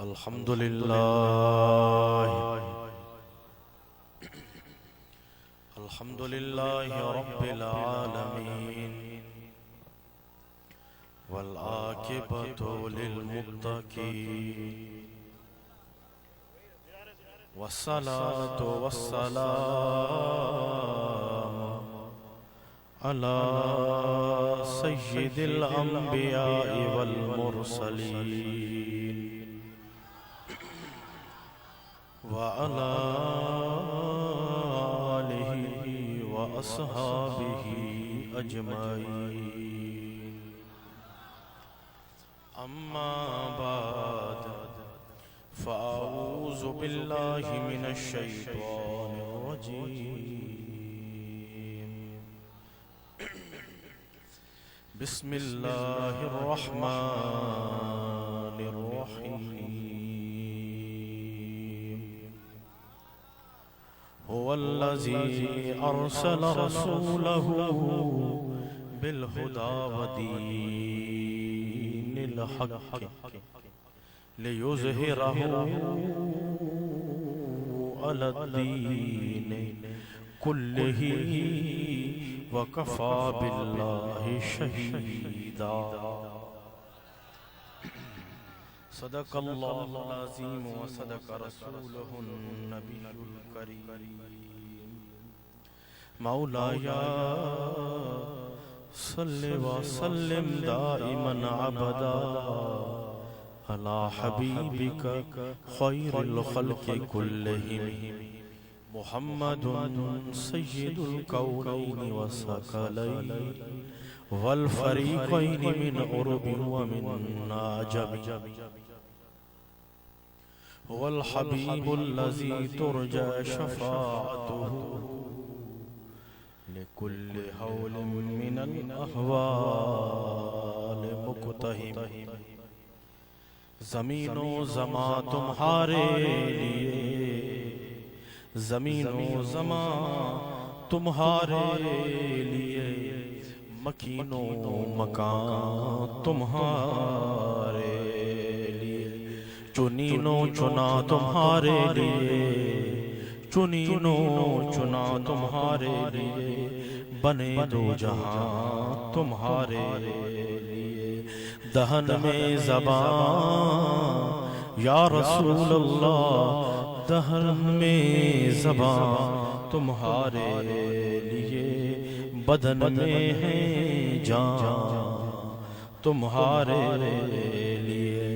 अल्हम्दुलिल्लाह रब्बिल आलमीन वल आकिबतु लिल मुत्तकीन वस्सलातु वस्सलामु अला सय्यिदिल अंबिया'i वल मुरसलीन व अला आलिहि व अस्हाबिहि अजमईन। अम्मा बाद फ़अऊज़ु बिल्लाहि मिनश शैतानिर रजीम। बिस्मिल्लाहिर रहमानिर रहीम। हुवल्लज़ी अर्सल रसूलहु बिलहुदा व दीनिल हक़्क़ि लियुज़हिरहु अलद्दीनि कुल्लिहि व कफ़ा बिल्लाहि शहीदा। सदक़ल्लाहुल अज़ीम व सदक़ रसूलुहुन नबियुल करीम। मौलाया सल्लि व सल्लिम दाइमन अबदा अला हबीबिका खैरिल खल्क़ि कुल्लिहिम मुहम्मदुन सय्यिदुल कौनैनि व सकलैनि वल फरीक़ैनि मिन उर्बिन व मिन आजम। वल हबीबुल्लज़ी तुरजा शफ़ाअतुहु लिकुल्लि हौलिन मिनल अहवाल मुक़तहिम। ज़मीनो ज़मां तुम्हारे लिए, ज़मीनो ज़मां तुम्हारे लिए, मकीनो मकान तुम्हारे लिए, चुनीनो चुना तुम्हारे लिए, चुनीनो चुना तुम्हारे लिए, बने दो जहां तुम्हारे लिए। दहन में ज़बान या रसूल अल्लाह, दहन में ज़बान तुम्हारे लिए, बदन में है जान तुम्हारे लिए।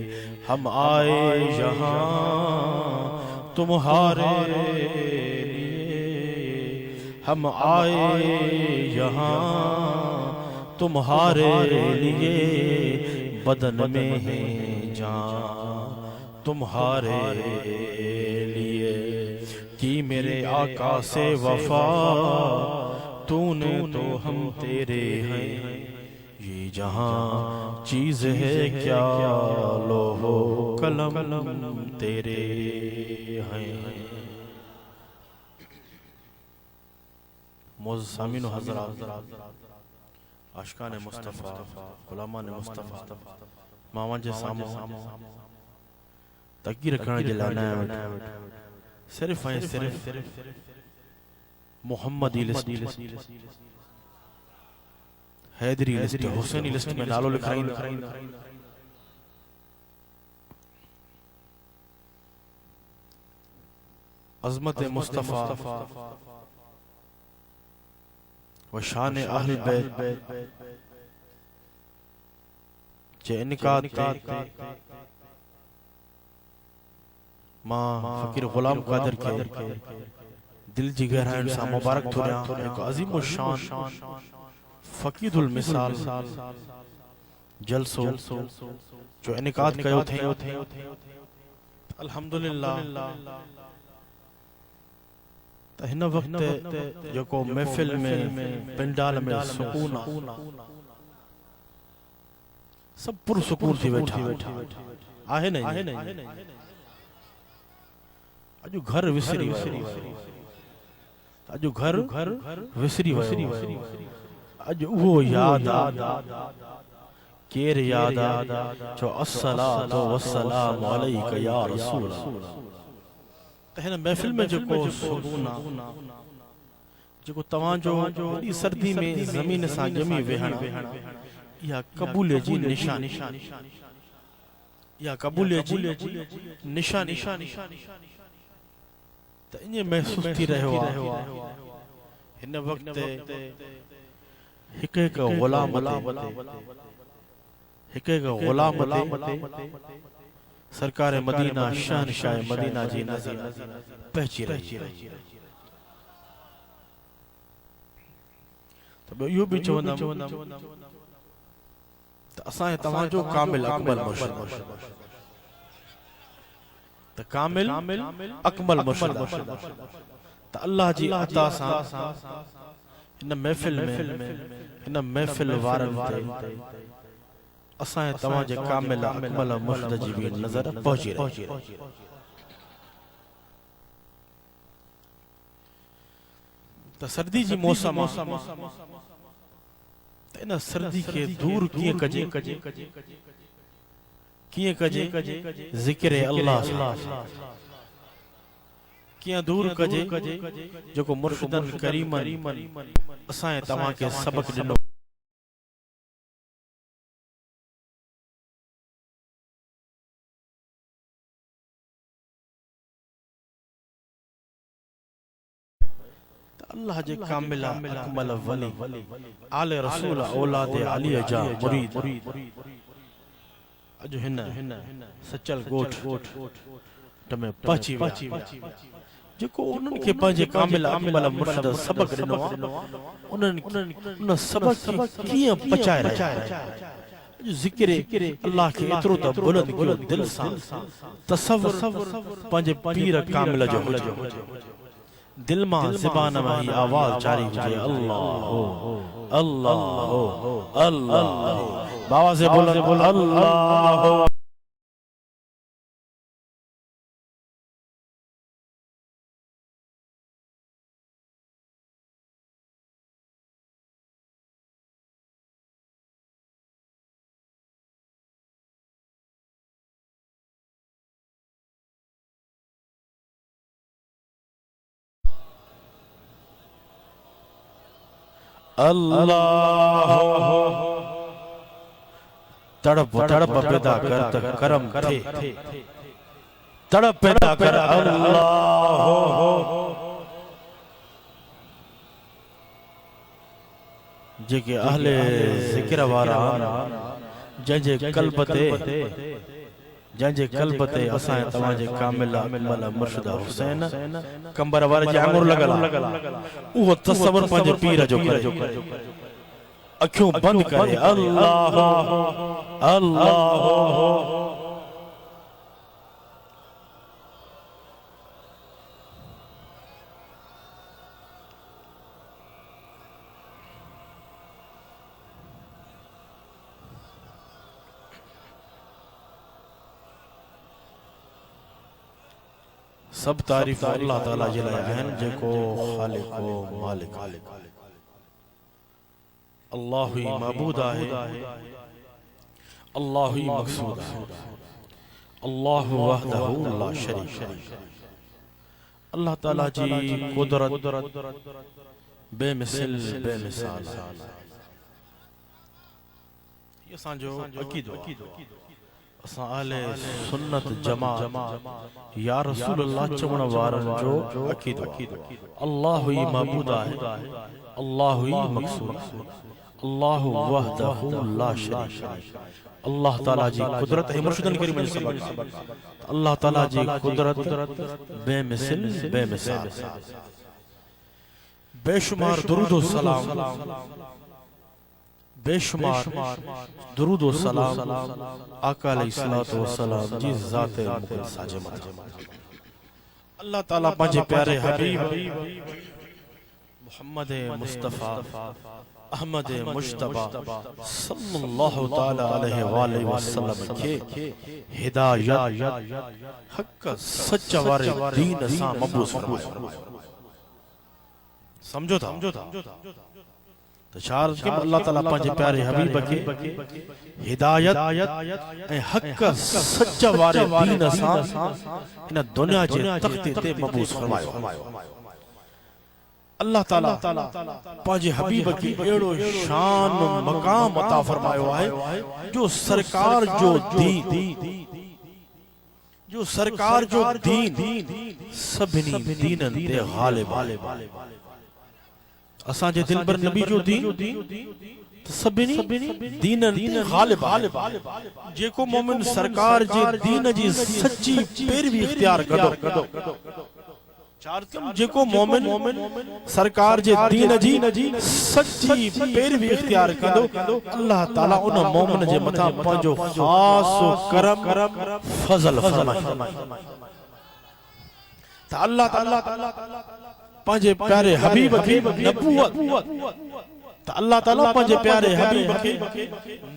हम आए यहाँ तुम्हारे लिए, हम आए यहाँ तुम्हारे लिए, बदन में है जान तुम्हारे लिए। कि मेरे आका से वफा तूने तो हम तेरे हैं, ये जहां चीज है क्या लोहो कलम तेरे हैं। मोज़्ज़ामिन हज़रात, आशिकान मुस्तफ़ा, गुलामान मुस्तफ़ा, मामा जे सामो तकी रखण जे लाइ न सिर्फ़ ऐं सिर्फ़ मुहम्मदी लिस्ट, हैदरी लिस्ट, हुसैनी लिस्ट में नालो लिखाईंदा। अज़मत मुस्तफ़ा व शान अहल बैत जे इनकाद ते मां फ़कीर ग़ुलाम क़ादिर के दिल जी गहराइयुनि सां मुबारक थुरियां। एक अज़ीम शान फ़क़ीदुल मिसाल जलसो जो इनकाद कयो थे। अल्हम्दुलिल्लाह त हिन वक्त जेको महफ़िल में पंडाल में सुकून सब पुरसुकून थी वेठा आहे न। अजु घर विसरी वियो, अजु घर विसरी वियो। अजु उहो याद केर यादा जो अस्सलातु वस्सलामु अलैका या रसूल। त हिन महफ़िल में जेको सुकून आ, जेको तव्हां जो वॾी सर्दी में ज़मीन सां ॼमी वेहण, इहा क़बूलियत जी निशानी, इहा क़बूलियत जी निशानी। त ईअं महसूस थी रहियो आहे हिन वक्त हिक हिक ग़ुलाम ते सरकार मदीना शहनशाह मदीना जी नज़र पहुची रही। त इहो बि चवंदमि त असां तव्हांजो कामिल अकमल मुर्शिद, त कामिल अकमल मुर्शिद त अल्लाह जी अता सां हिन महफ़िल में हिन महफ़िल वारनि ते असां तव्हांजे कामिल अकमल मुर्शिद जी भी नज़र पहुची रही। त सर्दी जी मौसम त इन सर्दी के दूर कीअं कजे, कीअं कजे ज़िक्र अल्लाह कीअं दूर कजे जेको मुर्शिदन करीमन असां तव्हां के सबक ॾिनो। अल्लाह जे कामिल अकमल वली आले रसूल औलाद अली जा मुरीद अज हिन सचल गोठ में पहुची विया, जेको उन्हनि खे पंहिंजे कामिल अकमल मुर्शिद सबक ॾिनो आहे, उन सबक खे कीअं पचाए रहिया ज़िक्र अल्लाह खे एतिरो त बुलंद कयो दिल सां तसव्वुर पंहिंजे पीर कामिल जो हुजे, दिल मां ज़बान में ही आवाज जारी हुजे अल्लाह अल्लाह अल्लाह। बाबा से बोल अल्लाह। अल्लाह तड़प तड़प पैदा कर त करम थे, तड़प पैदा कर अल्लाह। जेके अहले ज़िक्र वारा जंहिंजे कल्ब ते असां तव्हांजे कामिल अकमल मुर्शिद हुसैन कंबर वारे जे आंगुर लगल उहो तसव्वुर पंहिंजे पीर जो करे, अखियूं बंद करे अल्लाह अल्लाह। सब तारीफ अल्लाह ताला जे लाइ आहिनि जेको खालिक हो मालिक, अल्लाह ही माबूद आहे, अल्लाह ही मक़सूद आहे, अल्लाह वहदहु ला शरीक है। अल्लाह ताला जी कुदरत बेमिसल बेमिसाल है। ये असांजो अक़ीदो असां अहले सुन्नत जमात या रसूल अल्लाह चवण वारनि जो अक़ीदो। अल्लाह ही माबूद आहे, अल्लाह ही मक़सूद, अल्लाह वहदहु ला शरीक है। अल्लाह ताला जी कुदरत है मुर्शिदन करीम जो सबक, अल्लाह ताला जी कुदरत बेमिसल बेमिसाल, बेशुमार दुरूद व सलाम, बेशुमार दुरूद व सलाम आका अलैहिस्सलातु वस्सलाम जी ज़ाते मुक़द्दसा जे मथे। अल्लाह ताला पंहिंजे प्यारे हबीब मुहम्मद मुस्तफा अहमद मुश्तबा सल्लल्लाहु ताला अलैहि वसल्लम के हिदायत हक सच वारे दीन सां मबूस फरमायो। समझो था तो चार के अल्लाह ताला पंहिंजे प्यारे हबीब खे हिदायत ऐं हक़ सच वारे दीन सां इन दुनिया जे तख़्ते ते मबूस फरमायो। अल्लाह ताला पंहिंजे हबीब खे अहिड़ो शान मक़ाम अता फरमायो आहे जो सरकार जो दीन सभिनी दीननि ते गालिब आहे। असांजे दिलबर नबी जो दीन सभिनी दीननि ते गालिब आहे। जेको मोमिन सरकार जे दीन जी सच्ची पैरवी इख्तियार कंदो, जेको मोमिन सरकार जे दीन जी सच्ची पैरवी इख्तियार कंदो, अल्लाह ताला उन मोमिन जे मथां पंहिंजो ख़ास करम फज़ल फरमाए। त अल्लाह ताला पंहिंजे प्यारे हबीब खे नबूवत, त अल्लाह ताला पंहिंजे प्यारे हबीब खे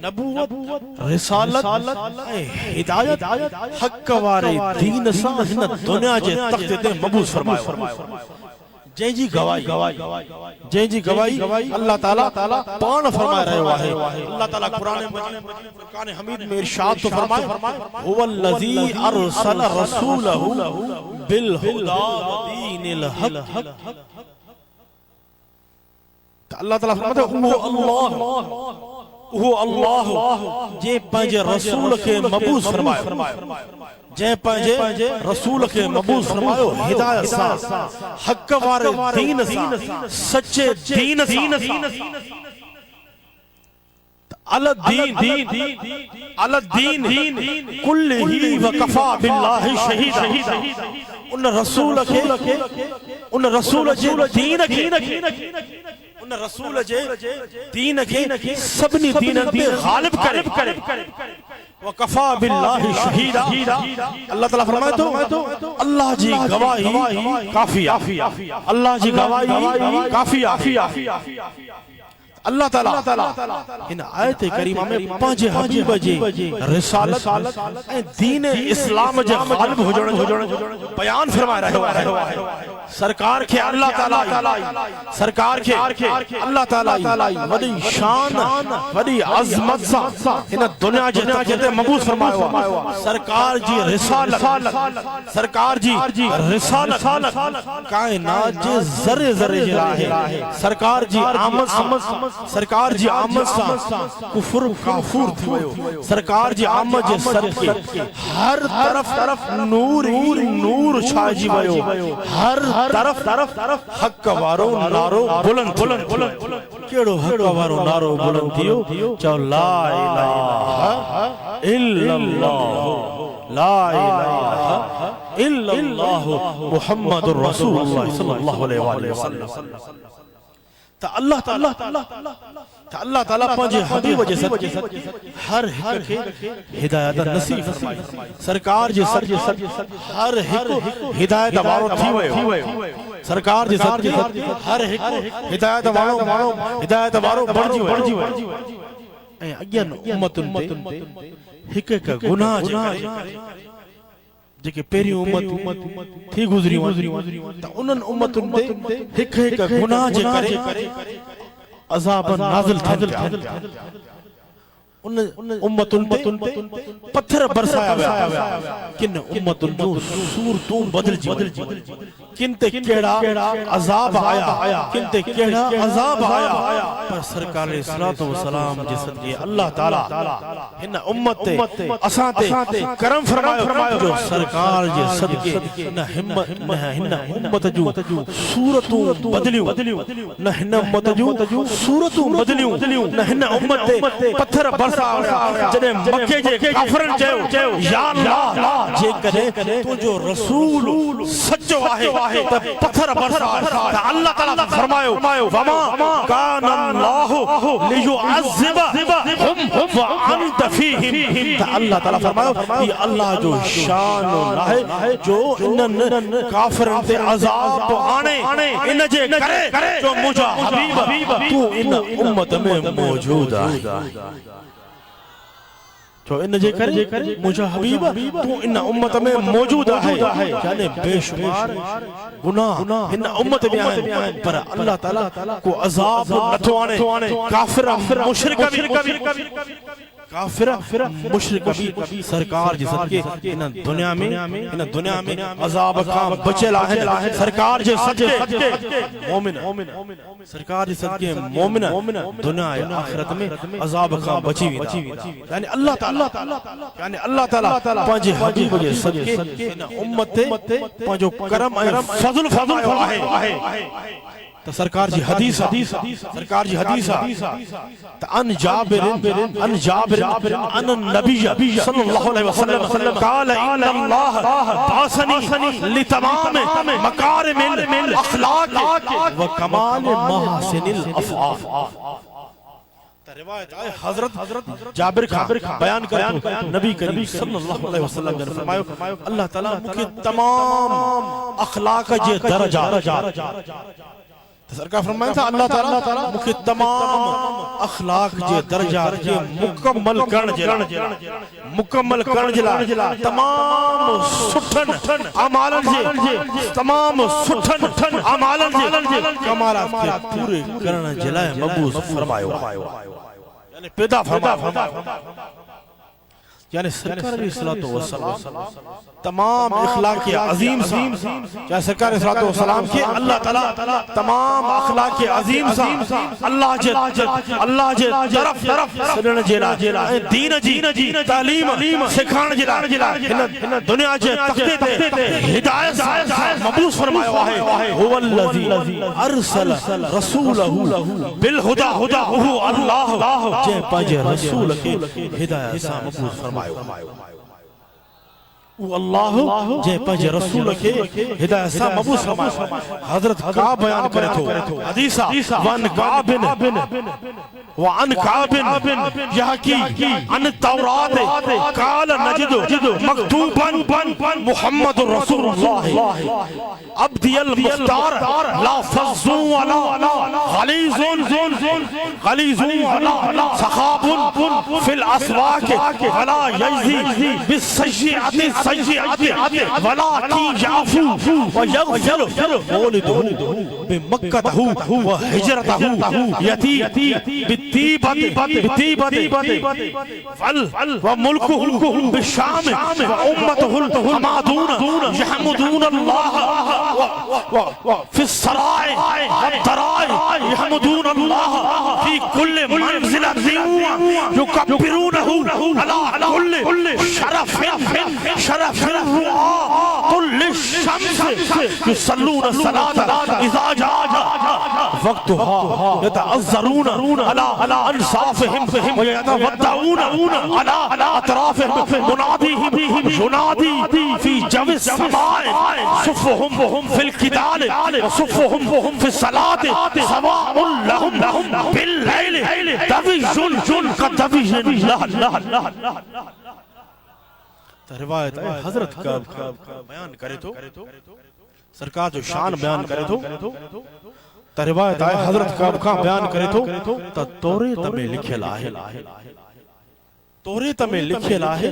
नबूवत, रिसालत ऐं हिदायत हक़ वारे दीन सां हिन दुनिया जे तख़्ते ते मबूस फरमायो। जंहिंजी गवाही अल्लाह ताला पाण फरमाए रहियो आहे। अल्लाह ताला क़ुरान हमीद में इरशाद तो फरमाए, हुवल्लज़ी अरसल रसूलहु बिल हुदा व दीनिल हक़। अल्लाह ताला फरमाता है वो अल्लाह जे पंहिंजे रसूल खे मबूस फरमायो, जंहिं पंहिंजे रसूल खे मबूस फरमायो हिदायत सां, हक़ वारे दीन सां, सच्चे दीन सां। अल दीन कुल्लिही व कफा बिल्लाहि शहीदा। उन रसूल जे दीन खे सभिनी दीननि ते गालिब करे वकफा बिल्लाहि शहीदा। अल्लाह ताला फरमाए तो अल्लाह जी गवाही काफी आहे, अल्लाह जी गवाही काफी आहे। अल्लाह ताला इन आयत करीमा में पंहिंजे हबीब जी रिसालत ऐं दीन इस्लाम जे गालिब हुजण जो बयान फरमाए रहियो आहे। सरकार खे अल्लाह ताला वॾी शान वॾी अज़मत सां हिन दुनिया जे तख़्ते ते मबूस फरमायो आहे। सरकार जी रिसालत कायनात जे ज़रे ज़रे जे आहे। सरकार जी आमद सां कुफर काफूर थी वियो। सरकार जी आमद जे सदके हर तरफ नूर छाइजी वियो। हर तरफ हक़ वारो नारो बुलंद। केड़ो हक़ वारो नारो बुलंद थियो? चओ ला इलाहा इल्लल्लाह, ला इलाहा इल्लल्लाह मुहम्मदुर रसूलुल्लाह सल्लल्लाहु अलैहि वसल्लम। अल्लाह ताला पंहिंजे हबीब जे सदके हर हिक खे हिदायत नसीब फरमाई। सरकार जे सदके हर हिक हिदायत वारो थी वियो। सरकार जे सदके हर हिक हिदायत वारो बणजी वियो। ऐं अॻियन उम्मतुनि ते हिक गुनाह जे करे जेके पहिरियों उम्मत थी गुज़रियूं त उन्हनि उम्मतुनि ते हिक गुनाह जे करे अज़ाब नाज़िल थिया। उन उम्मतुनि ते पत्थर बरसाया विया। किन उम्मतुनि जूं सूरतूं बदलजी, किन ते कहिड़ा अज़ाब आया, किन ते कहिड़ा अज़ाब आया। पर सरकार अलैहिस्सलातु वस्सलाम जे सदके अल्लाह ताला हिन उम्मत ते असां ते करम फरमायो जो सरकार जे सदके हिन उम्मत जूं सूरतूं बदलियूं, न हिन उम्मत जूं सूरतूं बदलियूं, न हिन उम्मत ते पत्थर जॾहिं मके जे काफ़िरनि चयो या अल्लाह जेकॾहिं तुंहिंजो रसूल सचो आहे त पत्थर बरसा। त अल्लाह ताला फरमायो वमा कान अल्लाहु लियुअज़िबहुम व अंत फीहिम। त अल्लाह ताला फरमायो कि अल्लाह जो शान आहे जो इन्हनि काफ़िरनि ते अज़ाब आणे इन जे करे जो मुंहिंजा हबीब तूं इन उम्मत में मौजूद आहे। तो इन जे करे मुझा हबीब तू इन उम्मत में मौजूद है यानी बेशुमार गुनाह इन उम्मत में है पर अल्लाह ताला को अजाब नथो आने काफिर मुशरिक भी काफिर मुशरिक भी सरकार जे सदके इन दुनिया में अजाब का बचेला है सरकार जे सदके मोमिन सरकार जे सदके मोमिन दुनिया आखिरत में अजाब का बची यानी अल्लाह ताला पंहिंजे हबीब जे सदके इन उम्मत ते पंहिंजो करम ऐं फज़ल आहे तो सरकार जी हदीस तो अन जाबिर अन नबी सल्लल्लाहु अलैहि वसल्लम काल इन्नल्लाह बासनी लितमाम मकारिमिल अखलाक व कमाल महसिनिल अफ़आल। रिवायत है हजरत जाबिर खां बयान करे नबी करीम सल्लल्लाहु अलैहि वसल्लम ने फरमायो अल्लाह ताला मुखे तमाम अखलाक जे दर्जा सरकार फरमाया था अल्लाह ताला मुखे तमाम अखलाक जे दर्जा के मुकम्मल करण जे तमाम सुठन अमालन जे कमालात के पूरे करण जे लाए मबूस फरमायो यानी पैदा फरमा यानी सरकार अलैहिस्सलातु वस्सलाम तमाम अखलाक अजीम सा क्या सरकार अलैहिस्सलातु वस्सलाम के अल्लाह ताला तमाम अखलाक अजीम सा अल्लाह जे तरफ सदन जेला दीन जी तालीम सिखाण जेला इन दुनिया जे तख्ते ते हिदायत मबूस फरमायो है हुवल्लज़ी अरसल रसूलहु बिल हुदा अल्लाह जे पंहिंजे रसूल के हिदायत सा मबूस फरमायो अल्लाह जे पंहिंजे रसूल के हिदायत सा मबूस फरमायो। हजरत का बयान करे थो हदीसा वन काबिन व अन काबिन यहकी अन तौरात काल नजदु मक्तूबन मुहम्मदुर रसूलुल्लाह अब्दियल मुख्तार ला फज़ू वला गलीज़ुन वला सखाबुन फिल अस्वाक वला यज़ी बिस्सय्यअति वला की याफू व यग़फिरु मौलिदहु बिमक्कतहु व हिजरतहु यती बितीबती फल व मुल्कुहु बिशाम व उम्मतहु हमादून यहमदून अल्लाह व फिस सराय व दराय यहमदून अल्लाह फी कुल्ल मंज़िलतिन युकब्बिरूनहु अला कुल्ल शरफिन रुआ कुल्ल शम्स युसल्लून सलात इज़ा जा वक्तुहा यतअज़्ज़रून अला अंसाफिहिम व यतवद्दऊन अला अतराफिहिम मुनादीहिम युनादी फी जविस समाए सुफ़ुहुम फिल किताल व सुफ़ुहुम फिस सलात सवाउन लहुम बिल लैल दविजुन कदविजिन लह रिवायत है हजरत का बयान करे तो सरकार जो शान बयान करे तो रिवायत है हजरत का बयान करे तो तौरेत में लिखियल आहे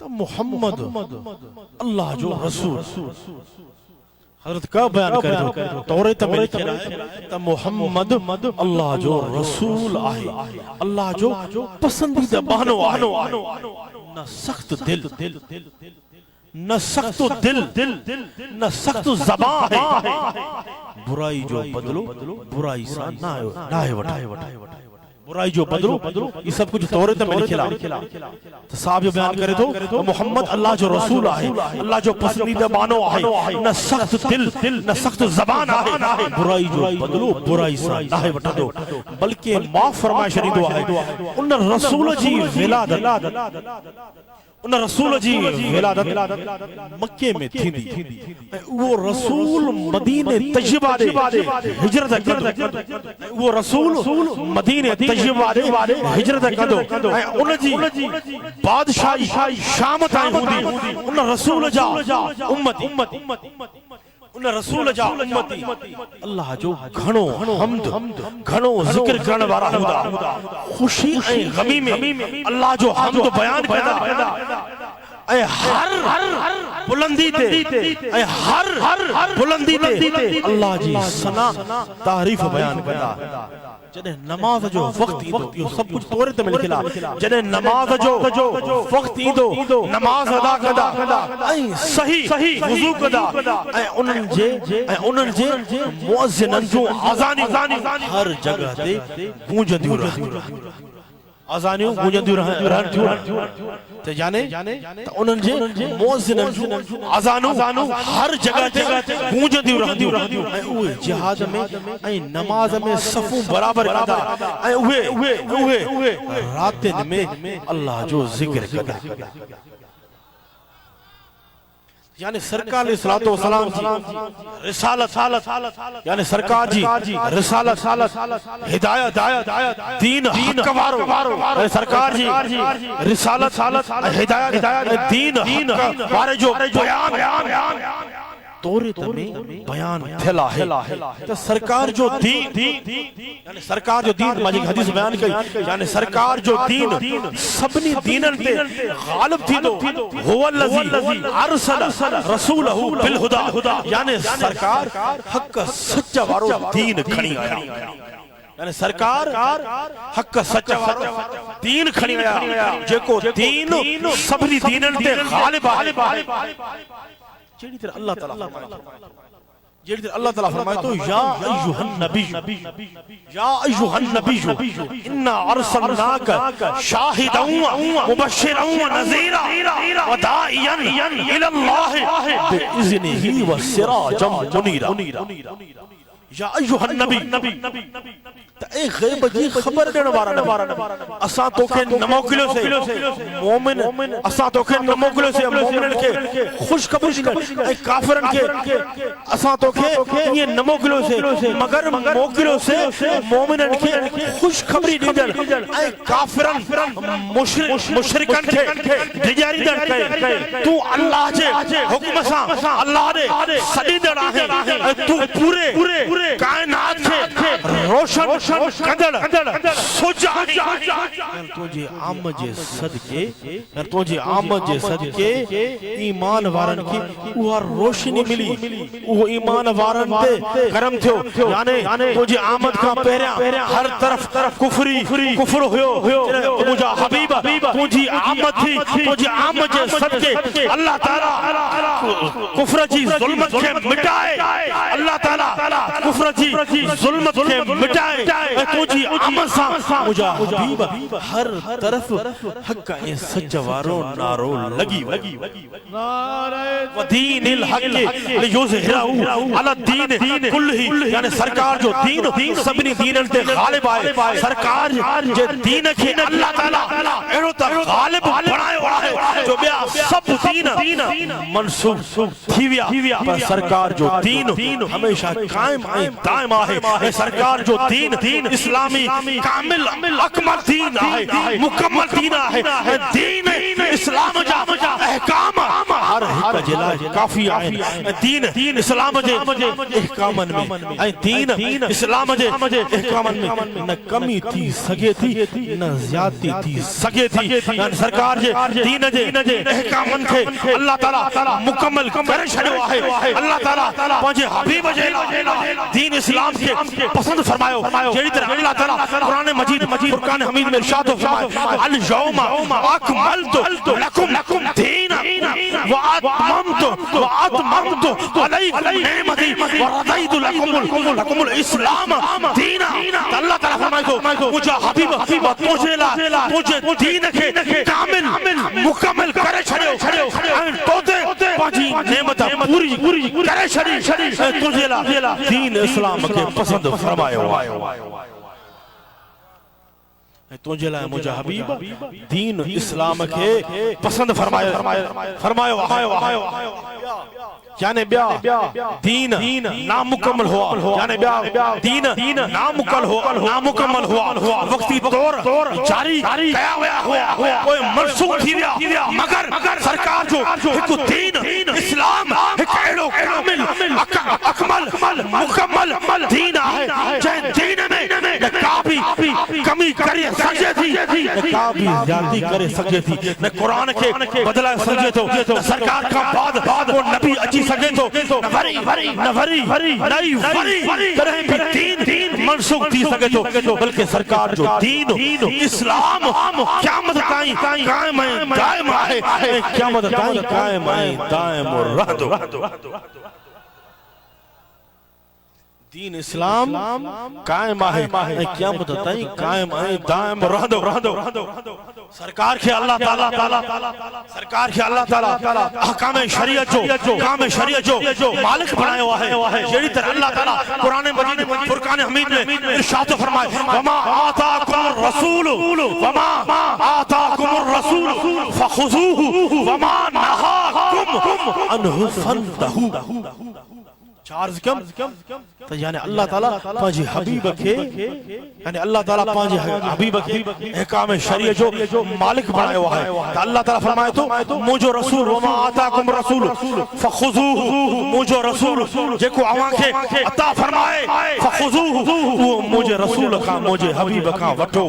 तो मोहम्मद अल्लाह जो रसूल हजरत का बयान करे तो तौरेत में लिखियल आहे तो मोहम्मद अल्लाह जो रसूल आहे अल्लाह जो पसंदीदा बहनो न सख्त दिल न सख्त दिल न सख्त ज़बान है बुराई जो बदलो बुराई सा ना वठाए बुराई जो बदलो ये सब कुछ तौरेत में लिखियल तो साहब जो बयान करे तो मोहम्मद अल्लाह जो रसूल आहे अल्लाह जो पसंदीदा बानो आहे न सख्त दिल न सख्त ज़बान आहे बुराई जो बदलो बुराई सा ना वठंदो बल्कि माफ़ फरमाए छॾींदो आहे उन रसूल जी विलादत उन रसूल जी विलादत मक्के में थींदी वो रसूल मदीने तय्यबा दे हिजरत कंदो वो रसूल मदीने तय्यबा दे हिजरत कंदो ऐं उन जी बादशाही शाम ताईं हूंदी उन रसूल जा उम्मती उन रसूल जा उम्मती अल्लाह जो घणो हम्द घणो जिक्र करण वारा हुदा खुशी ऐं गमी में अल्लाह जो हम्द बयान कंदा ऐं हर बुलंदी ते ऐं हर बुलंदी ते अल्लाह जी सना तारीफ बयान कंदा जने नमाज जो वक्त ईंदो यो सब कुछ तोरे ते लिखिला जने नमाज जो वक्त ईंदो नमाज अदा कंदा ऐं सही वुजू कंदा ऐं उन्हनि जे मुअज्जिनन जो आज़ानी हर जगह ते गूंजंदियूं रहंदियूं आज़ानियूं गूंजंदियूं रहंदियूं ते जाने त उन्हनि जे मुअज्जिनन जो आज़ानूं हर जगह ते गूंजंदियूं रहंदियूं ऐं उहे जिहाद में ऐं नमाज में सफ़ूं बराबर कंदा ऐं उहे रातिन में अल्लाह जो ज़िक्र कंदा यानी सरकार अलैहिस्सलातु वस्सलाम जी रिसालत यानी सरकार जी रिसालत हिदायत दीन हक वारो सरकार जी रिसालत हिदायत दीन हक वारे जो बयान तोरे में बयान थियल आहे त सरकार जो दीन यानी सरकार जो दीन माजी हदीस बयान कई यानी सरकार जो दीन सभनी दीनन ते गालिब थींदो हुवल लज़ी अरसल रसूलहु बिल हुदा यानी सरकार हक सच वारो दीन खणी आया यानी सरकार हक सच वारो दीन खणी आया जेको दीन सभनी दीनन ते गालिब आहे जेड़ी तरह अल्लाह ताला फरमाए तो या अय्युहन नबी इन्ना अरसलनाका शाहिदन व मुबश्शिरन व नज़ीरा व दाइयन इलल्लाह बिइज़्निही व सिराजम मुनीरा या अय्युहन नबी त ए गैब जी खबर देण वारा असा तोखे न मोकलियो से मोमिन असा तोखे न मोकलियो से मोमिनन के खुशखबरी ऐं काफिरन के असा तोखे ये न मोकलियो से मगर मोकलियो से मोमिनन के खुशखबरी ॾींदड़ ऐं काफिरन मुशरिकन के डिजारीदड़ कए तू अल्लाह जे हुक्म सां अल्लाह दे सॾींदड़ आहे ऐं तू पूरे कायनात खे रोशन कंदड़ सुजानी तुझे आमद जे सदके ईमान वारन की उहा रोशनी मिली वो ईमान वारन ते करम थियो यानी तुझे आमद का पहिरियां हर तरफ कुफर हुयो मुझा हबीब तुझी आमद थी तुझे आमद जे सदके अल्लाह ताला कुफर जी जुल्मत के मिटाए अल्लाह ताला कुफर जी जुल्मत के मिटाए तुझी आमद सां मुझा हबीब हर तरफ हक ऐं सच वारो नारो लगी वदीनिल हक लियुज़हिरहु अला दीन कुल्लिही यानी सरकार जो दीन सभनी दीनन ते गालिब आहे सरकार जे दीन खे अल्लाह ताला एड़ो त गालिब बणायो आहे जो ॿिया सब दीन मनसूब थी विया पर सरकार जो दीन हमेशा कायम ऐं दायम आहे सरकार जो दीन इस्लामी कामिल अकमल दीन आहे मुकम्मल दीन आहे दीन इस्लाम जा अहकाम हर हिक जे लाइ काफी आहिनि दीन इस्लाम जे अहकामन में ऐं दीन इस्लाम जे अहकामन में न कमी थी सके थी न ज्यादती थी सके थी सरकार जे दीन जे अहकामन खे अल्लाह ताला मुकम्मल करे छॾियो आहे अल्लाह ताला पंहिंजे हबीब जे दीन इस्लाम खे पसंद फरमायो जहिड़ी तरह अल्लाह ताला कुरान मजीद फुरकान हमीद में इरशाद फरमाए अल यौमा अकमलतु लकुम दीनकुम व अतममतु अलैकुम निअमती व रज़ैतु लकुमुल इस्लाम दीना अल्लाह ताला फरमाए तो मुझा हबीब तुझे दीन खे कामिल मुकम्मल करे छड़ियो ऐं तोते पंहिंजी नेमत पूरी करे छड़ी तुझे ला दीन इस्लाम के पसंद फरमायो तुझे लाइ मुझा हबीब दीन इस्लाम के पसंद फरमायो यानी दीन नामुकम्मल हुआ यानी दीन नामुकम्मल हुआ वक्ती तौर जारी कया हुआ कोई मनसूख थी विया मगर सरकार जो एक दीन इस्लाम एक एड़ो कामिल भी कमी करे सके थी, न का भी ज्यादती करे सके थी, न कुरान के बदला सके तो, न सरकार का बाद वो नबी अची सके तो, न वरी तरह भी दीन मनसूख थी सके तो, बल्कि सरकार जो दीन इस्लाम क़यामत ताईं कायम है, दायम आहे, क़यामत ताईं कायम है, दायम रहंदो। दीन इस्लाम कायम आहे, क़यामत ताईं कायम आहे, दायम रहंदो। सरकार के अल्लाह ताला अहकाम शरीयत जो मालिक बनायो आहे, जेड़ी तरह अल्लाह ताला कुरान मजीद फुरकान हमीद में इरशाद फरमाए, वमा आताकुमुर रसूल फखुजूहु वमा नहाकुम अन्हु फंतहू। चार्ज कम तो यानी अल्लाह ताला पांजी हबीब के, यानी अल्लाह ताला पांजी हबीब के अहकाम शरीयत जो मालिक बनायो है, तो अल्लाह ताला फरमाए तो मुझो रसूल वमा आताकुम रसूल फखुजूहु, मुझो रसूल जेको अवां के अता फरमाए फखुजूहु, वो मुझे रसूल का मुझे हबीब का वठो,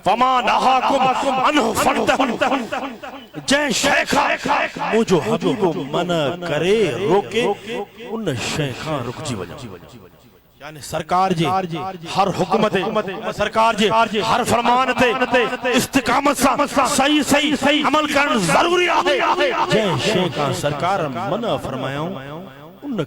वमा नहाकुम अन्हु फंतहू, जै शै खा मुझो हबीब मना करे रोके उन शै रुकजी वञो। यानी सरकार जे हर हुकूमत सरकार जे हर फरमान ते इस्तिकामत सा सही अमल करण जरूरी आहे। जै शै का सरकार मना फरमायो उन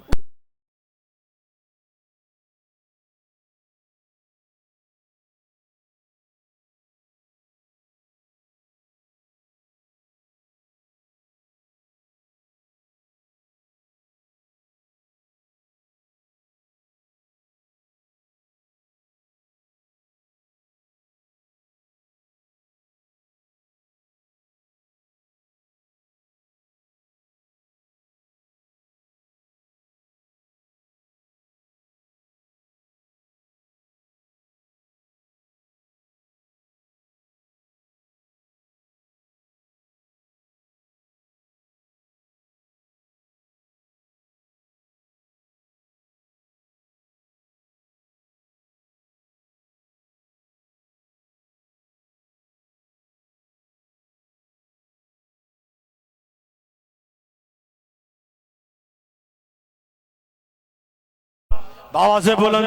आवाज़ें बुलंद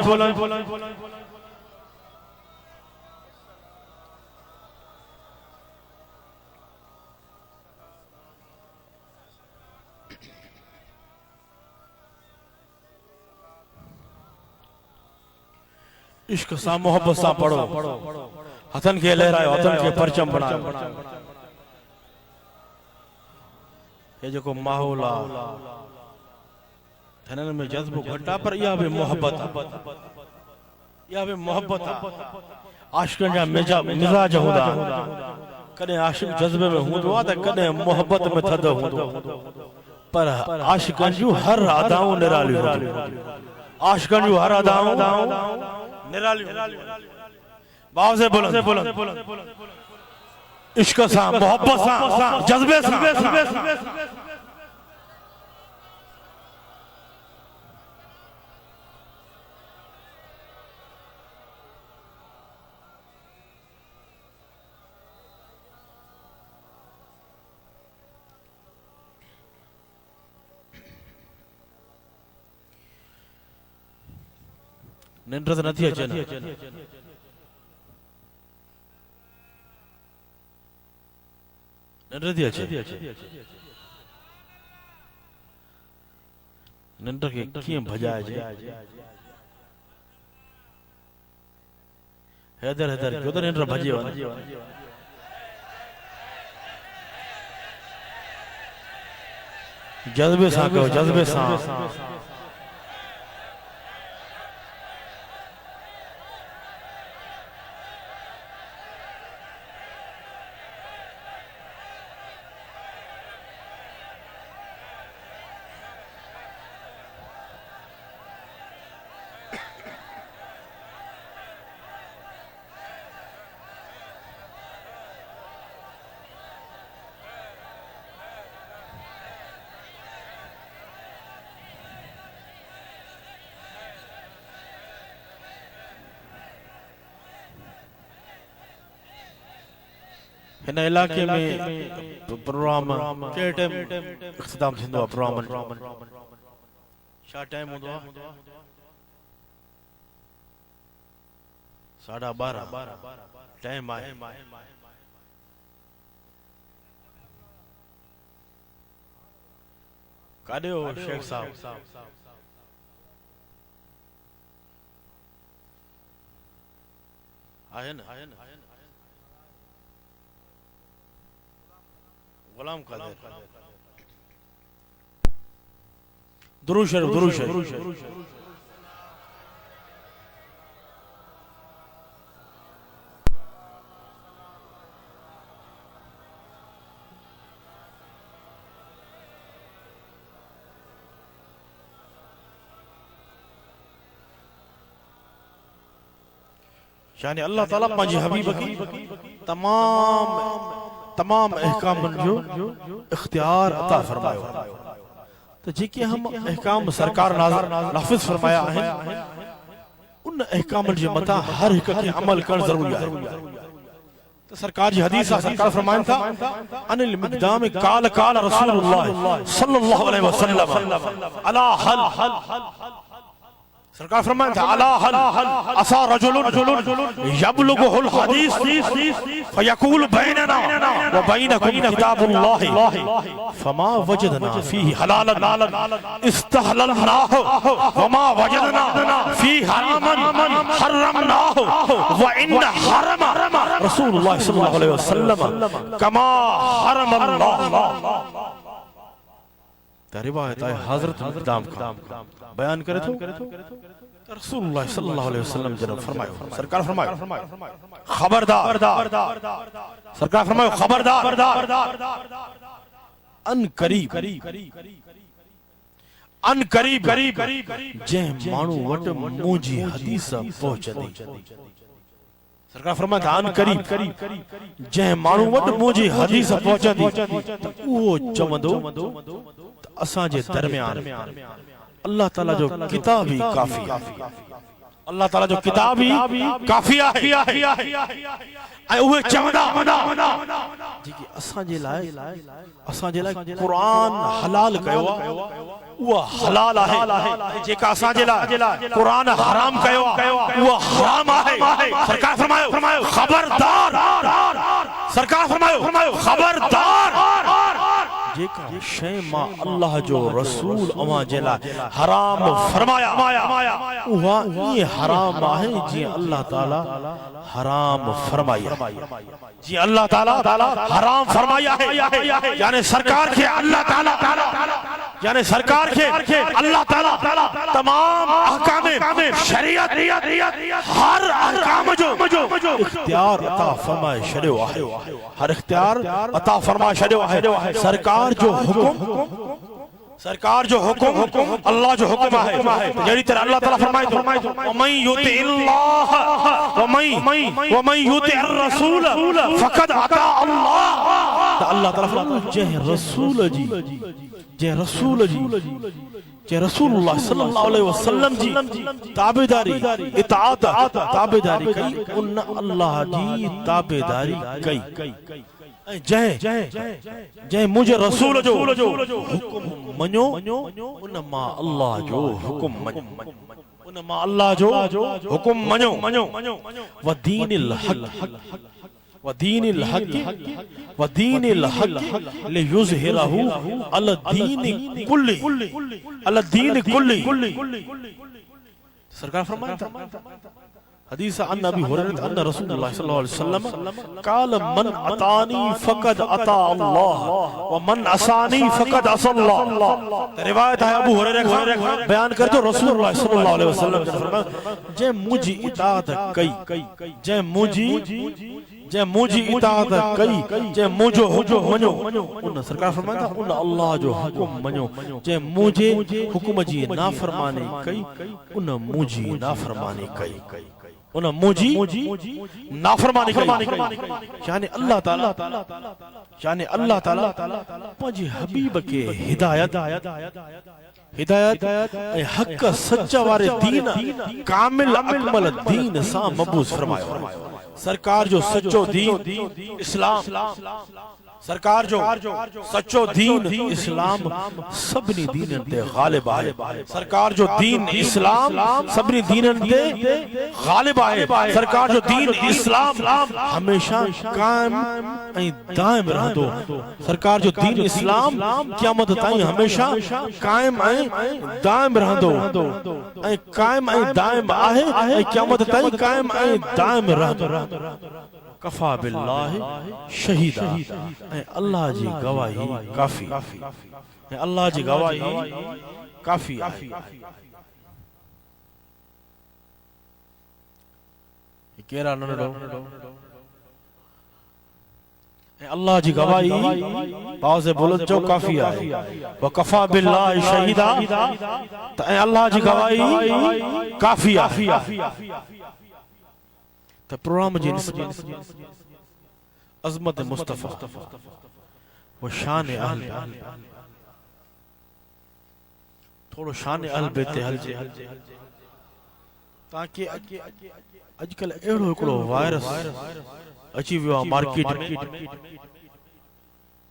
इश्क सा मोहब्बत सा पढ़ो, हथन के लहरायो, हथन के परचम बनायो। ये जो माहौल थनन में जज्बो घटा पर या भी मोहब्बत आशिकन जा मिजाज हुंदा, कने आशिक जज्बे में हुंदो आ त कने मोहब्बत में थद हुंदो, पर आशिकन जो हर अदाओं निराली हुंदी, आशिकन जो हर अदाओं निराली बाव से बुलंद इश्क सा मोहब्बत सा जज्बे सा निंद्र तो नहीं अचे निंद्र थी अचे निंद्र के कीअं भॼाइजे हैदर क्यों तो निंद्र भॼे वञे जज्बे सां कयो जज्बे सां हिन इलाके में प्रोग्राम के टाइम इख्तिताम थींदो आहे प्रोग्राम छा टाइम हूंदो आहे 12:30 टाइम आहे काॾे हो शेख साहब आहे न गुलाम कादिर दुरूद शरीफ यानी अल्लाह ताला पंहिंजे हबीब खे तमाम अहकामन जो इख्तियार अता फरमायो तो जेके हम अहकाम सरकार नाफिज फरमाया आहिनि उन अहकामन जे मथा हर हिक खे अमल करण जरूरी आहे तो सरकार जी हदीस सरकार फरमाइन था अनिल मिक़दाम काल रसूलुल्लाह सल्लल्लाहु अलैहि वसल्लम अला हल सरकार फरमाते हैं अला हल असा रजुलुन यबलुगुल हदीस फयकूल बैनना व बैनकुम किताबुल्लाह फमा वजदना फीही हलालन इस्तहललनाहु वमा वजदना फीही हरामन हर्रमनाहु व इन हरमा रसूलुल्लाह सल्लल्लाहु अलैहि वसल्लम कमा हरमल्लाह रिवायत है हजरत मिक़दाम का बयान करे तो रसूलुल्लाह सल्लल्लाहु अलैहि वसल्लम जनाब फरमायो सरकार फरमायो खबरदार सरकार फरमायो खबरदार अन करीब जे मानू वट मुंजी हदीस पहुंचदी सरकार फरमाता अन करीब जे मानू वट मुंजी हदीस पहुंचदी तो वो चवंदो असा जे दरमियान अल्लाह ताला जो किताब ही काफी है अल्लाह ताला जो किताब ही काफी है ऐ उहे चवंदा जेकी असा जे लाइ कुरान हलाल कयो वो हलाल है जेका असा जे लाइ कुरान हराम कयो वो हराम है सरकार फरमायो खबरदार सरकार फरमायो खबरदार जेका शै मां अल्लाह जो रसूल अवा जेला हराम फरमाया उहा ये हराम है जी अल्लाह ताला हराम फरमाया जी अल्लाह ताला हराम फरमाया है यानी सरकार के अल्लाह ताला यानी सरकार के अल्लाह ताला तमाम अहकाम शरीयत हर अहकाम जो इख्तियार अता फरमाए छड़ियो है हर इख्तियार अता फरमा छड़ियो है सरकार जो हुक्म अल्लाह जो हुक्म है जड़ी तरह अल्लाह ताला फरमाए तो वमन युतिल्लाह वमन युतिर रसूल फकद अता अल्लाह तो अल्लाह ताला फरमाए जे रसूलुल्लाह सल्लल्लाहु अलैहि वसल्लम जी ताबेदारी इताअत ताबेदारी कई उन अल्लाह जी ताबेदारी कई जय मुझे रसूल जो हुक्म मनो उन मा अल्लाह जो हुक्म मनो उन मा अल्लाह जो हुक्म मनो व दीनिल हक लियुज़हिरहु अला दीन कुल्ली सरकार फरमाता हदीस अन अबी हुरैरा अन रसूलुल्लाह सल्लल्लाहु अलैहि वसल्लम काल मन अतानी फकद अता अल्लाह व मन असानी फकद असल्लाह रिवायत है अबू हुरैरा का बयान कर जो रसूलुल्लाह सल्लल्लाहु अलैहि वसल्लम ने फरमाया जे मुझी इताअत कई जे मुझी इताअत कई जे मुझो हुक्म मनो उन सरकार फरमाता उन अल्लाह जो हुक्म मनो जे मुझे हुक्म जी नाफरमानी कई उन मुझी नाफरमानी कई उन मुझी नाफरमानी कई यानी अल्लाह ताला पंहिंजे हबीब के हिदायत ऐं हक़ सच वारे दीन कामिल अकमल दीन सां मबूस फरमायो सरकार जो सच्चो दीन इस्लाम, सरकार जो सच्चो दीन इस्लाम सभनी दीनन ते गालिब आहे। सरकार जो दीन इस्लाम सभनी दीनन ते गालिब आहे। सरकार जो दीन इस्लाम हमेशा कायम ऐं दाइम रहंदो। सरकार जो दीन इस्लाम क़यामत ताईं हमेशा कायम ऐं दाइम रहंदो ऐं कायम ऐं दाइम आहे ऐं क़यामत ताईं कायम ऐं दाइम रहंदो। कफा बिल्लाहि शहीदा ऐं अल्लाह जी गवाही काफी ऐं अल्लाह जी गवाही काफी आहे। केरा नंढड़ो ऐं अल्लाह जी गवाही पाव से बुलंद जो काफी आहे। व कफा बिल्लाहि शहीदा त ऐं अल्लाह जी गवाही काफी आहे। तो प्रोग्राम जी अजमत मुस्तफा वो शान अहल थोड़ो शान अहल बेत हल जे ताकि अजकल एड़ो एकड़ो वायरस अची वियो मार्केट में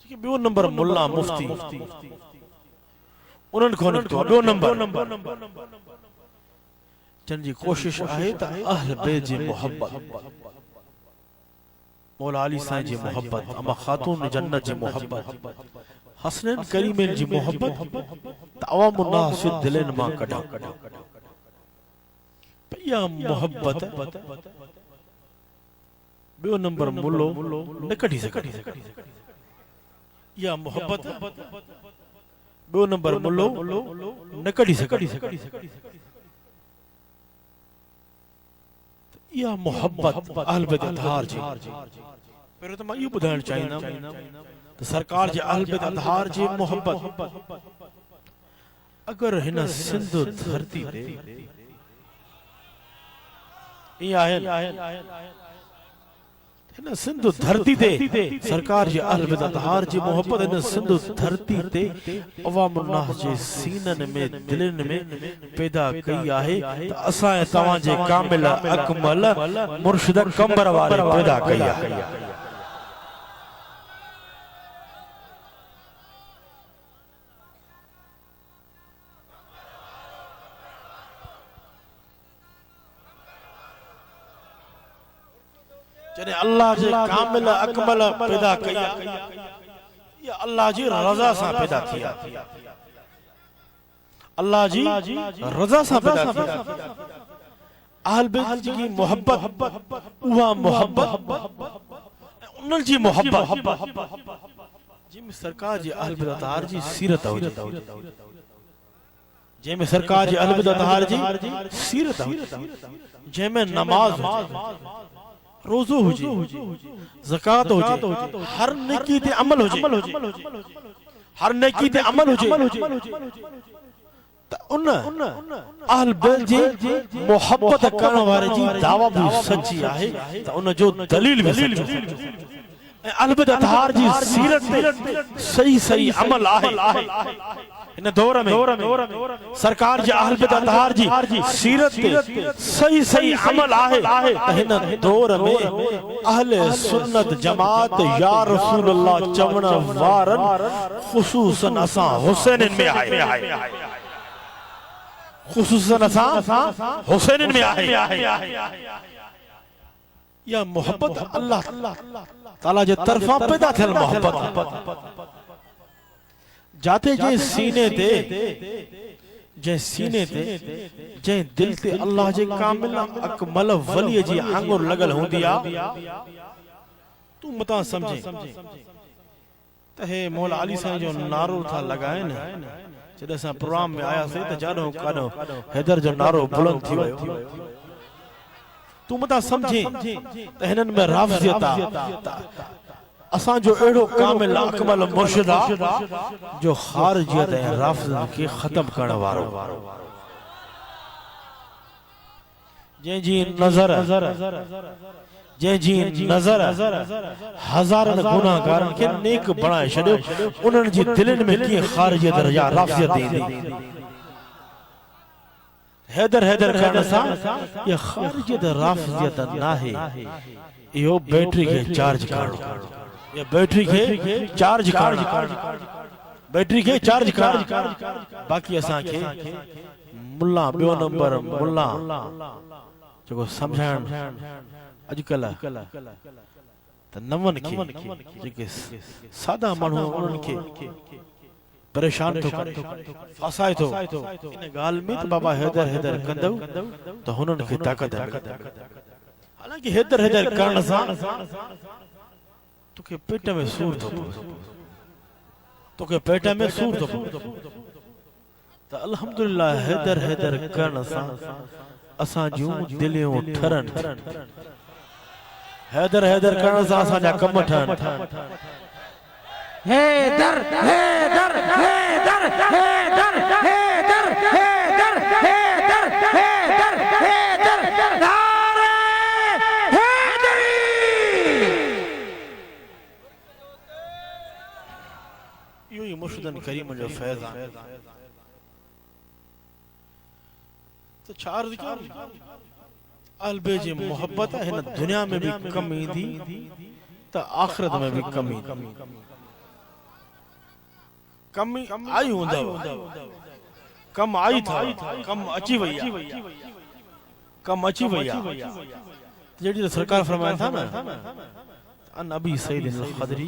कि बियो नंबर मुल्ला मुफ्ती उन्हनि खो निकतो बियो नंबर जन जी कोशिश आहे त अहल बैत जी मोहब्बत, मौला अली साईं जी मोहब्बत, अमा खातून जन्नत जी मोहब्बत, हसनैन करीमैन जी मोहब्बत त अवाम उन्नास जे दिलनि मां कढा। इहा मोहब्बत ॿियो नंबर मुल्लो न कढी सघे। इहा मोहब्बत ॿियो नंबर मुल्लो न कढी सघे। या मोहब्बत अहल बैत अतहार जी पहिरियों त मां इहो ॿुधाइण चाहींदुमि त सरकार जे अहल बैत अतहार जी मोहब्बत अगर हिन सिंध धरती ते ईअं आहे हिन सिंध धरती ते सरकार जे अहल बैत अतहार जी मोहब्बत हिन सिंध धरती ते अवाम उन्नास जे सीनन में दिलनि में पैदा कई आहे त असां ऐं तव्हां जे कामिल अकमल मुर्शिद कमर वारे पैदा कई आहे। जने अल्लाह जे कामिल अकमल पैदा कया या अल्लाह जी रज़ा सां पैदा थिया। अल्लाह जी रज़ा सां पैदा थिया। अहल बैत जी मोहब्बत उहा मोहब्बत उन्हनि जी मोहब्बत जिनमें सरकार जी अहल बैत अतहार जी सीरत हुजे, जंहिंमें सरकार जी अहल बैत अतहार जी सीरत हुजे, जंहिंमें नमाज हुजे, रोज़ो हुजे, ज़कात हुजे, हर नेकी ते अमल हुजे, हर नेकी ते अमल हुजे त उन अहल बैत जी मोहब्बत करण वारे जी दावा भी सच्ची आहे त उन जो दलील भी सच्ची ऐं अहल बैत अतहार जी सीरत ते सही सही अमल आहे। इन दौर में सरकार जे अहल बैत अतहार जी सीरत ते सही सही अमल आहे त हिन दौर में अहले सुन्नत जमात या रसूल अल्लाह चवण वारन खुसूसन असां हुसैन में आहे, खुसूसन असां हुसैन में आहे। या मोहब्बत अल्लाह ताला जे तरफा पैदा थियल मोहब्बत जाते जे सीने ते जे दिल ते अल्लाह जे कामिल अकमल वली जी आंगुर लगल हुंदी आ तू मता समझे त हे मौला अली साईं जो नारो था लगाइन। जॾहिं असां प्रोग्राम में आयासीं त जानो कानो हैदर जो नारो बुलंद थी वियो। तू मता समझे त हिननि में राफ़ियत आ असां जो एड़ो कामिल अकमल मुर्शिद आ जो खारिजियत ऐं राफ़िज़त के खत्म करण वारो, जंहिंजी नज़र हज़ारनि गुनाहगारनि खे नेक बणाए छॾियो। उन्हनि जी दिलनि में कीअं खारिजियत या राफ़िज़त ईंदी हैदर हैदर करण सा ये खारिजियत राफिजियत ना है यो बैटरी के चार्ज करो ये बैटरी के चार्ज करो बैटरी के चार्ज करो बाकी असा के मुल्ला बियो नंबर मुल्ला जो समझाण अजकल त नवन के जेके सादा माण्हू उन्हनि खे परेशान तो करे फसाए तो इन गाल में तो बाबा हैदर हैदर कंदव तो हुनन खे ताकत मिले हालांकि हैदर हैदर करण सा तोखे पेट में सूर तो तोखे पेट में सूर तो तो अल्हम्दुलिल्लाह हैदर हैदर करण सा असा जूं दिलियों ठरन हैदर हैदर करण सा असा जा कम ठन हैदर हैदर हैदर हैदर हैदर हैदर हैदर हैदर हैदर नारे हैदरी यो ही मुर्शिदन करीम जो फैज़ तो चार जिक्र अलबे जी मोहब्बत है न दुनिया में भी कमी थी तो आखिरत में भी कमी कमी आई हुंदा कम आई था कम अची वैया कम अची वैया जेडी तो सरकार फरमाया था ना अन अबी सईद अल-खदरी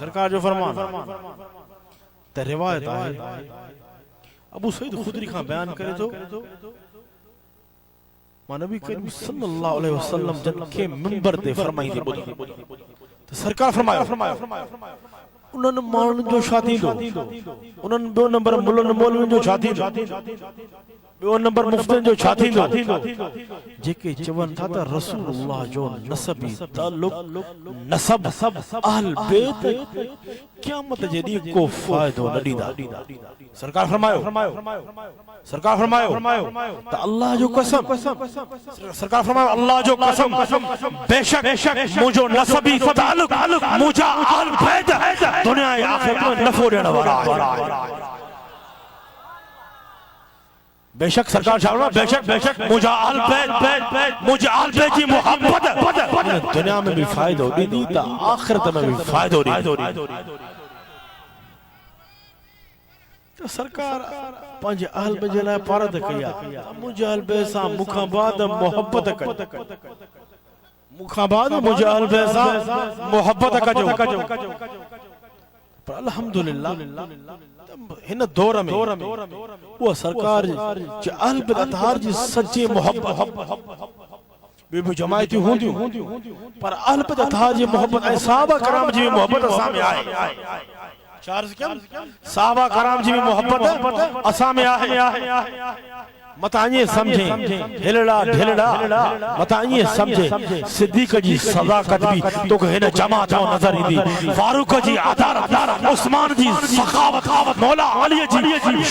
सरकार जो फरमान त रिवायत है अबू सईद खुदरी खां बयान करे तो नबी करीम सल्लल्लाहु अलैहि वसल्लम जन के मिंबर ते फरमाई थी बुध तो सरकार फरमायो उन्हनि माण्हुनि जो छा थींदो उन्हनि ॿियो नंबर मुल्लनि मौलवियुनि जो छा थींदो ॿियो नंबर मुफ्तियुनि जो छा थींदो जेके चवनि था त रसूलुल्लाह जो नसबी ताल्लुक नसब अहल बैत क़यामत जे ॾींहुं को फ़ाइदो न ॾींदा सरकार फरमायो त अल्लाह जो कसम सरकार फरमायो अल्लाह जो कसम बेशक मुझो नसबी ताल्लुक मुझा अहल बैत दुनिया ऐं आखिरत में नफ़ो ॾियण वारा बेशक सरकार फरमायो बेशक मुझा अहल बैत जी मोहब्बत दुनिया में भी फ़ाइदो ॾींदी त आखिरत में भी फ़ाइदो ॾींदी सरकार पंहिंजे अहल बे जे लाइ पारद कया मुंहिंजे अहल बे सां मूंखां बाद मोहब्बत कजो मूंखां बाद मुंहिंजे अहल बे सां मोहब्बत कजो पर अल्हम्दुलिल्लाह हिन दौर में उहा सरकार जे अहल बे अतहार जी सच्ची मोहब्बत ॿियूं जमायतियूं हूंदियूं पर अहल बे अतहार जी मोहब्बत ऐं सहाबा कराम जी मोहब्बत असां में आहे चार से क्या साहबा कराम जी में मोहब्बत असा में आहे मताइए समझे हिलड़ा ढिलड़ा मताइए समझे सिद्दीक जी सदाकत भी तो हिन जमात में नजर ईंदी फारूक जी अदालत उस्मान जी सखावत मौला अली जी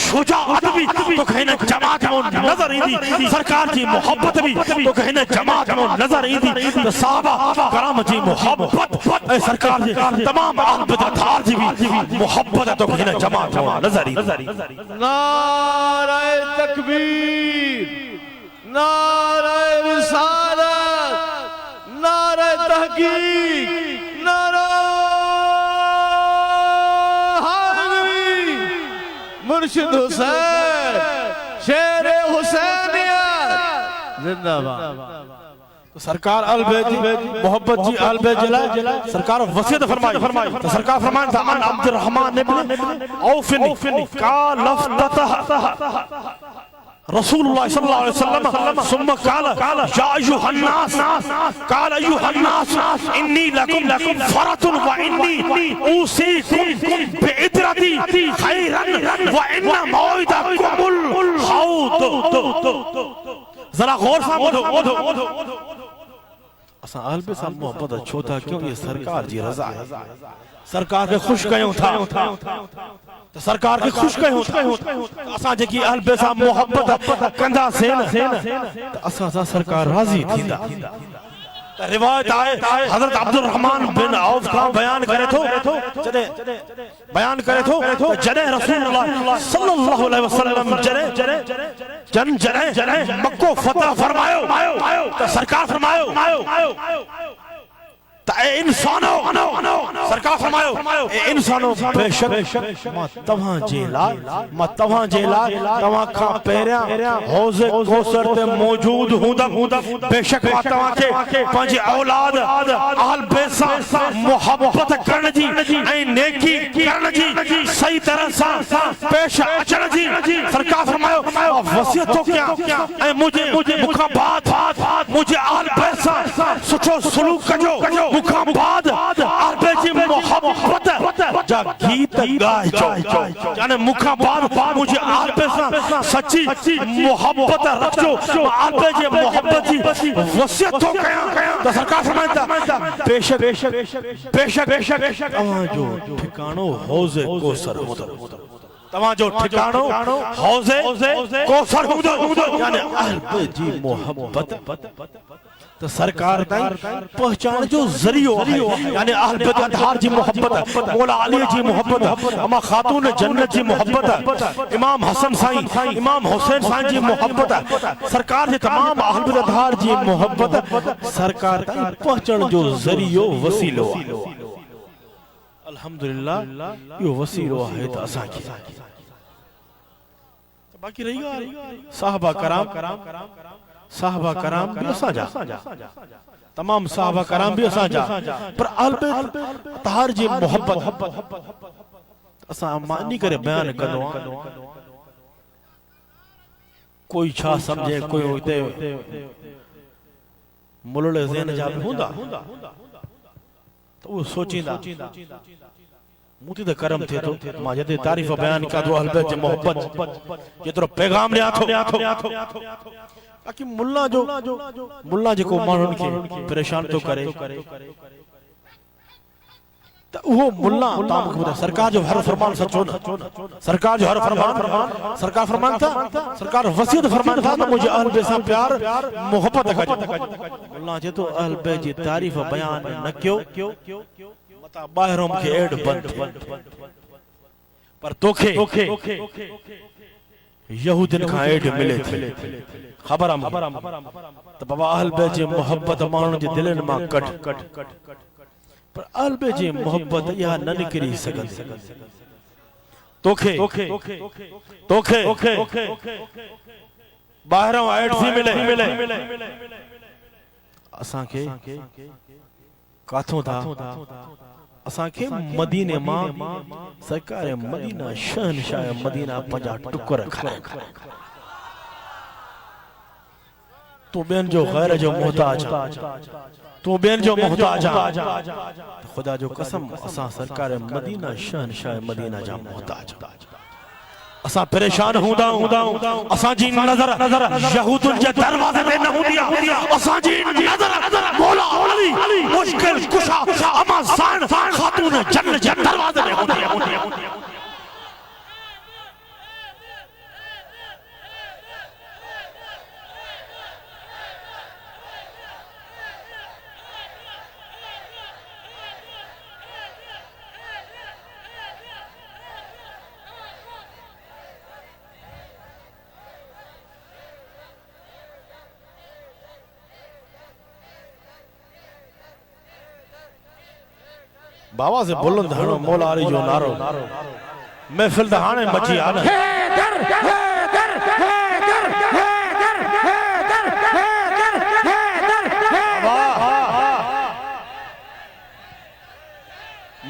शुजाअत भी तो हिन जमात में नजर ईंदी सरकार जी मोहब्बत भी तो हिन जमात में नजर ईंदी तो साहबा कराम जी मोहब्बत ऐं सरकार जी तमाम अहल बिदअतार जी भी मोहब्बत तो हिन जमात में नजर ईंदी नारे तकबीर नारे रिसालत नारे तहकीक नारा हैदरी मुर्शिद हुसैन शेर हुसैनियत जिंदाबाद तो सरकार अल बैत मोहब्बत जी अल बैत जला सरकार वसीयत फरमाई तो सरकार फरमान था अन अब्दुर्रहमान इब्न औफ का लफ्तह रसूलुल्लाह सल्लल्लाहु अलैहि वसल्लम सुम्मा काला या अय्युहन नास काला अय्युहन नास इन्नी लकुम फरतुन व इन्नी उसीकुम बिइदरती खैरन व इन्ना मौइदकुमुल हौद जरा गौर से असा अहल बे सां मोहब्बत छो था क्यों ये सरकार जी रजा है सरकार के खुश कयूं था तो सरकार के खुश कयूं था असा जेकी अहल बे सां मोहब्बत कंदा से न तो असा सां सरकार राजी थींदा रिवायत है हजरत अब्दुल रहमान बिन औफ का बयान करे थो जदे बयान करे थो जदे रसूलुल्लाह सल्लल्लाहु अलैहि वसल्लम जदे मक्को फतह फरमायो तो सरकार फरमायो इंसानो सरकार फरमायो इंसानो बेशक मां तव्हां जे लाइ तव्हां खां पहिरियां हौज़े कौसर ते मौजूद हूंदम बेशक मां तव्हां खे पंहिंजी औलाद अहल बैत सां मोहब्बत करण जी ऐं नेकी करण जी सही तरह सां पेश अचण जी सरकार फरमायो वसियत थो कयां ऐं मुझे मुखां बाद मुझे अहल बैत सां सुठो सलूक कजो मुखां बाद अहल बैत जी मोहब्बत जा गीत गाइजो यानी मुखां बाद मुझे अहल बैत सां सच्ची मोहब्बत रखजो अहल बैत जी मोहब्बत जी वसियत थो कयां तो सरकार फरमाईंदा बेशक तव्हां जो ठिकाणो हौज़े कौसर हूंदो तव्हां जो ठिकाणो हौज़े कौसर हूंदो यानी अहल बैत जी मोहब्बत तो सरकार ताईं पहचान जो जरियो है यानी अहल बैत अतहार जी मोहब्बत मौला अली जी मोहब्बत अमा खातून जन्नत जी मोहब्बत इमाम हसन साईं इमाम हुसैन साईं जी मोहब्बत सरकार जे तमाम अहल बैत अतहार जी मोहब्बत सरकार ताईं पहचान जो जरियो वसीलो अल्हम्दुलिल्लाह यो वसीलो है तो असा की बाकी रही साहबा कराम भी असा जा तमाम साहबा कराम भी असा जा पर अहल बैत अतहार जी मोहब्बत असा मानी करे बयान कदो कोई छा समझे कोई उते मुलड़े ज़हन जा हुंदा तो वो सोचींदा मुझे तो करम थे तो मां जदे तारीफ बयान का दो अहल बैत जी मोहब्बत जेतरो पैगाम ले आथो बाकी मुल्ला जो को मानन के परेशान तो करे तो वो मुल्ला ताम को सरकार जो हर फरमान सचो न सरकार जो हर फरमान सरकार फरमान था सरकार वसीयत फरमान था तो मुझे अहल बैत सां प्यार मोहब्बत कजो मुल्ला जे तो अहल बैत जी तारीफ बयान न क्यों मता बाहरों के एड बंद पर तोखे यहूदिन का एड मिले थे खबर तो बाबा अहल बैत जी मोहब्बत माण्हुनि जे दिलनि मां कट पर अहल बैत जी मोहब्बत इहा न निकिरी सघंदी तोखे ॿाहिरां एड थी मिले असांखे काथों था असांखे मदीने मां सरकार मदीना शहनशाह मदीना पंजा टुकर खाए तू बेन जो गैर जो मोहताज तू बेन जो मोहताज खुदा जो कसम असा सरकार मदीना शहनशाह मदीना जा मोहताज असा परेशान हूंदा असा जी नजर यहूदन जे दरवाजे पे न हुंदी असा जी नजर मौला अली मुश्किल कुशा अमा सान खातून जन्नत जे दरवाजे पे हुंदी बाबा से बुलंद हणो मौला अली जो नारो महफिल द हाने मची आ न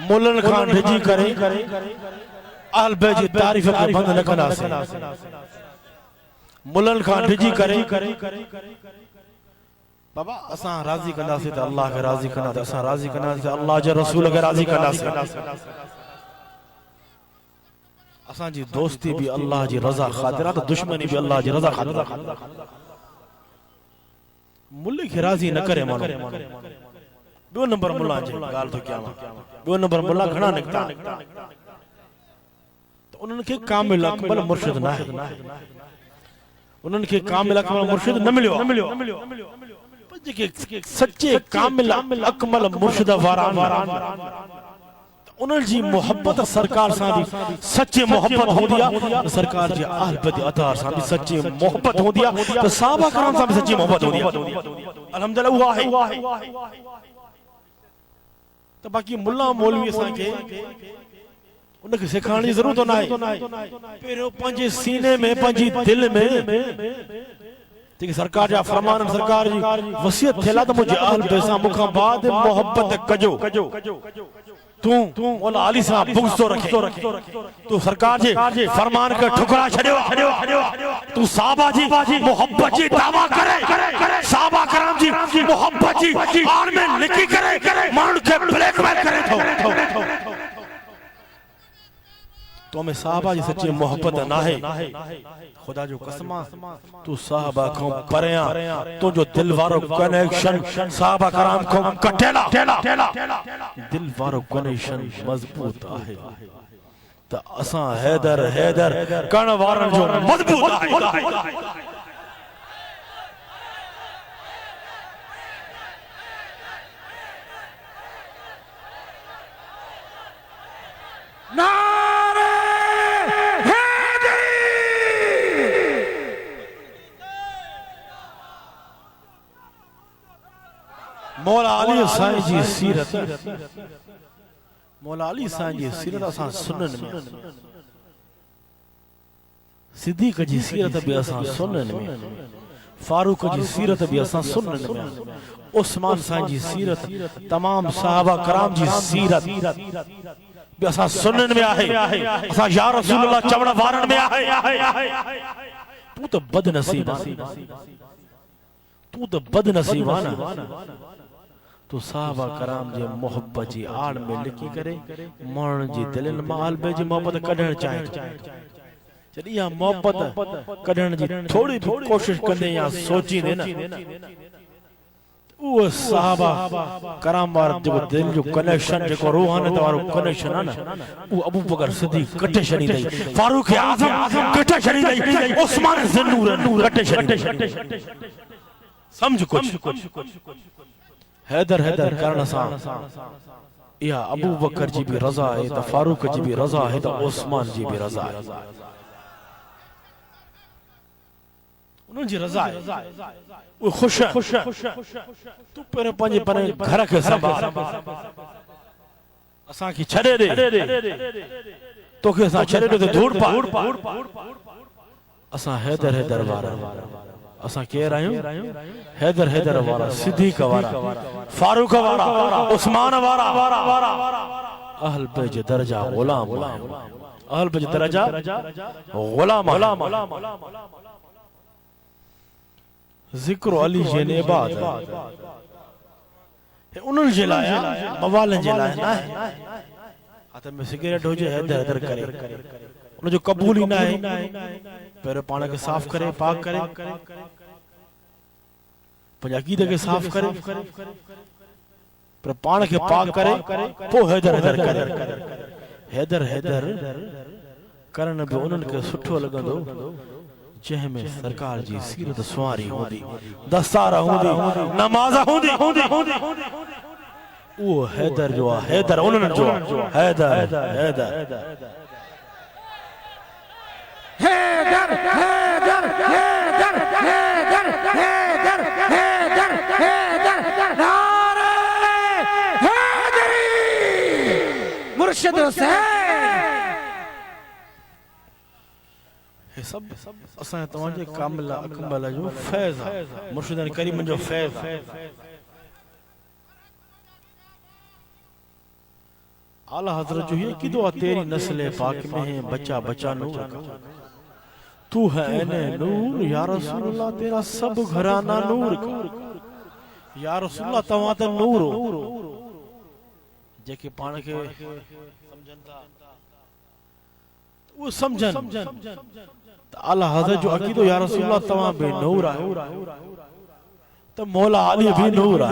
मुलन खान ढिजी करे अहल बैत जी तारीफ के बंद न कंदासीं मुलन खान ढिजी करे बाबा असा राजी कंदासीं तो अल्लाह के राजी कंदासीं असा राजी कंदासीं तो अल्लाह जे रसूल के राजी कंदासीं असा जी दोस्ती भी अल्लाह जी रजा खातिर तो दुश्मनी भी अल्लाह जी रजा खातिर मुल्ले खे राज़ी न करे मानो ॿियो नंबर मुल्ला जे ॻाल्हि तो कयां ॿियो नंबर मुल्ला घणा निकिता त उन्हनि खे कामिल अकमल मुर्शिद न आहे उन्हनि खे कामिल अकमल मुर्शिद न मिलियो पर जेके सच्चे कामिल अकमल मुर्शिद वारा उन्हनि जी मोहब्बत सरकार सां भी सच्चे मोहब्बत होंदी आहे सरकार जे अहल बैत अतार सां भी सच्चे मोहब्बत होंदी आहे त सहाबा कराम सां भी सच्ची मोहब्बत होंदी आहे अल्हम्दुलिल्लाह उहा आहे तो बाकी मुल्ला मौलवी असां के उनके सिखाने की जरूरत ना है पहिरियों पंहिंजे सीने में पंहिंजी दिल में जेके सरकार जा फरमान सरकार जी वसियत थियल त मुझे अहल बैत सां मुखां बाद मोहब्बत कजो तू मौला अली सां बुग़्ज़ तो रखे तू सरकार जे फरमान के ठुकरा छड़ियो तू साहबा जी मोहब्बत जी दावा करे साहबा कराम जी मोहब्बत जी आन में लिखी करे माण्हुनि खे ब्लैकमेल करे थो तो हमें साहबा जी सच्ची मोहब्बत ना है खुदा जो कसम तू साहबा को परियां तो जो दिल वारो कनेक्शन साहबा कराम को कटेला दिल वारो कनेक्शन मजबूत आहे त असां हैदर कण वारन जो मजबूत आहे मौला अली साईं जी सीरत मौला अली साईं जी सीरत असां सुनन में सिद्दीक़ जी सीरत भी असां सुनन में फारूक जी सीरत भी असां सुनन में उस्मान साईं जी सीरत तमाम सहाबा कराम जी सीरत भी असां सुनन में आहे असां या रसूलुल्लाह चवण वारन में आहे तू तो बदनसीबाना तू साहबा कराम जे मोहब्बत जी आड़ में लिखी करे माण्हुनि जी दिलनि मां अहल बैत जी मोहब्बत कढण चाहे जॾहिं इहा मोहब्बत कढण जी थोड़ी भी कोशिश कंदे या सोचींदे न वो साहबा कराम वार जो दिल जो कनेक्शन जो रूहानियत वारो कनेक्शन है ना वो अबू बकर सिद्दीक़ कटे छड़ी दई फारूक आज़म कटे छड़ी दई उस्मान ज़न्नूर कटे छड़ी समझ कुछ हैदर करण सां या अबू बकर जी भी रज़ा है त फारूक जी भी रज़ा है त उस्मान जी भी रज़ा है उन्हनि जी रज़ा है वो खुश है तू पहिरियों पंहिंजे घर खे संभाल असां खे छॾे ॾे तोखे असां छॾे ॾे त धूड़ पा असां हैदर वारा असां केर आहियूं हैदर वारा सिद्दीक़ वारा फारूक वारा उस्मान वारा अहल बैत जे दर्जा गुलाम अहल बैत जे दर्जा गुलाम ज़िक्र अली जे नेबाद उन्हनि जे लाइ मवालनि जे लाइ ना है हथ में सिगरेट हुजे हैदर करे उन जो कबूल ही ना है पहिरियों पाण खे साफ़ करे पाक करे पंहिंजे अक़ीदे खे साफ़ करे पर पाण खे पाक करे पोइ हैदर करे हैदर करण भी उन्हनि खे सुठो लॻंदो जंहिंमें सरकार जी सीरत सुवारी होंदी दस्तार होंदी नमाज होंदी वो हैदर जो हैदर उन्हनि जो हैदर मुर्शिद हुसैन हे सब असां तव्हांजे कामिल अकमल जो फैज़ आहे मुर्शिदन करीम जो फैज़ आहे आला हजरत जो ये किदो तेरी नस्ल पाक में है बच्चा नूर का तू है ने नूर या रसूलुल्लाह तेरा सब घराना नूर का या रसूलुल्लाह तवा त नूर जेके पाण के समझन था वो समझन आला हजरत जो अकीदो या रसूलुल्लाह तवा बे नूर है तो मौला अली भी नूर है,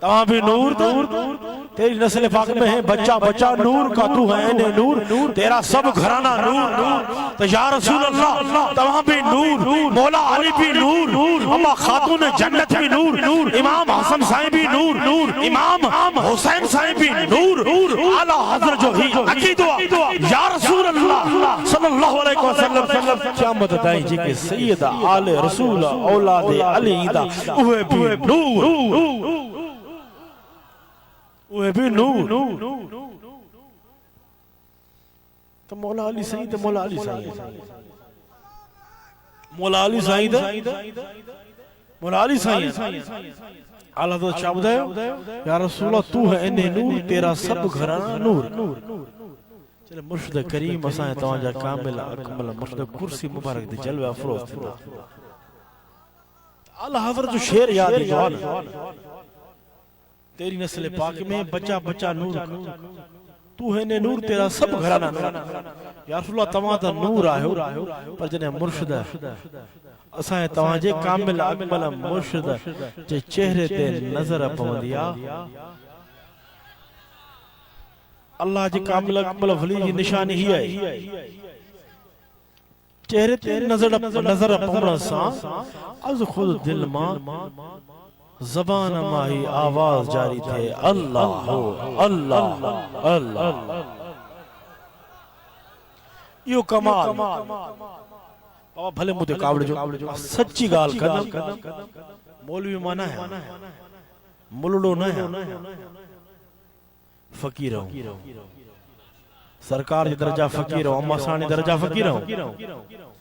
तमाम भी नूर था। तेरी नस्ल पाक में है बच्चा बच्चा नूर का, तू है ऐने नूर, तेरा सब घराना नूर। तो या रसूल अल्लाह तमाम भी नूर, मौला अली भी नूर, अम्मा खातून जन्नत भी नूर, इमाम हसन साईं भी नूर, इमाम हुसैन साईं भी नूर, आला हज़रत जो ही अकीदो या रसूल अल्लाह सल्लल्लाहु अलैहि वसल्लम क़यामत ताईं जेके सैयद आले रसूल औलाद अली दा उहे भी नूर, उहे भी नूर। तो मौला अली सही, तो मौला अली सही, मौला अली सही, मौला अली सही। आला तो शब्द है या रसूल तू है इन्ने नूर, तेरा सब घराना नूर। चले मुर्शिद करीम असां तवाजा कामिल अकमल मुर्शिद कुर्सी मुबारक दे जलवा अफरोज थिंदा। आला हज़रत जो शेर याद है जवान, तेरी नस्ल पाक में बच्चा बच्चा नूर, तू है ने नूर, तेरा सब घराना नूर। या रसूल तवां ता नूर आयो, पर जने मुर्शिद असां तवाजे कामिल अकमल मुर्शिद जे चेहरे ते नजर पवंदिया, अल्लाह जे कामिल अकमल वली जी निशानी ही है। चेहरे ते नजर पवण सां अज खुद दिल मां ज़बान माही आवाज जारी थे, अल्लाह अल्लाह अल्लाह। यो कमाल बाबा भले मुझे कावड़ जो सच्ची गाल कदम मौलवी माना है, मुलड़ो न है, फकीर हूं, सरकार जी दर्जा फकीर हूं, अम्मा सानी दर्जा फकीर हूं,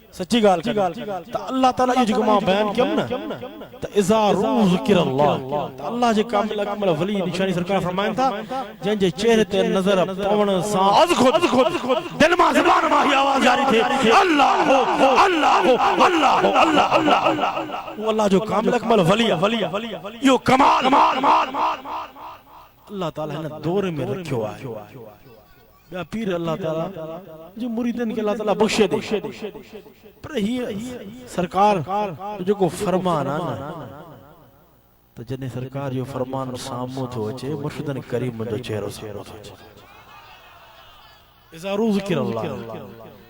सच्ची गाल। तो अल्लाह ताला ये जो मां बयान किया ना, तो इज़ा ज़िक्र अल्लाह, तो अल्लाह जे कामिल अकमल वली निशानी सरकार फरमाइन था, जन जे चेहरे ते नजर पवण सां अज खुद दिल मां ज़बान मां ही आवाज जारी थे, अल्लाह हो अल्लाह हो अल्लाह हो अल्लाह अल्लाह। वो अल्लाह जो कामिल अकमल वली यो कमाल अल्लाह ताला ने दौर में रखियो है। या पीर अल्लाह ताला जो मुरीदन के अल्लाह ताला बख्शे दे, पर ही सरकार जो को फरमान आना, तो जने सरकार जो फरमान सामो तो अचे, मुर्शिदन करीम जो चेहरो सामो तो अचे। इज़ा ज़िक्र अल्लाह,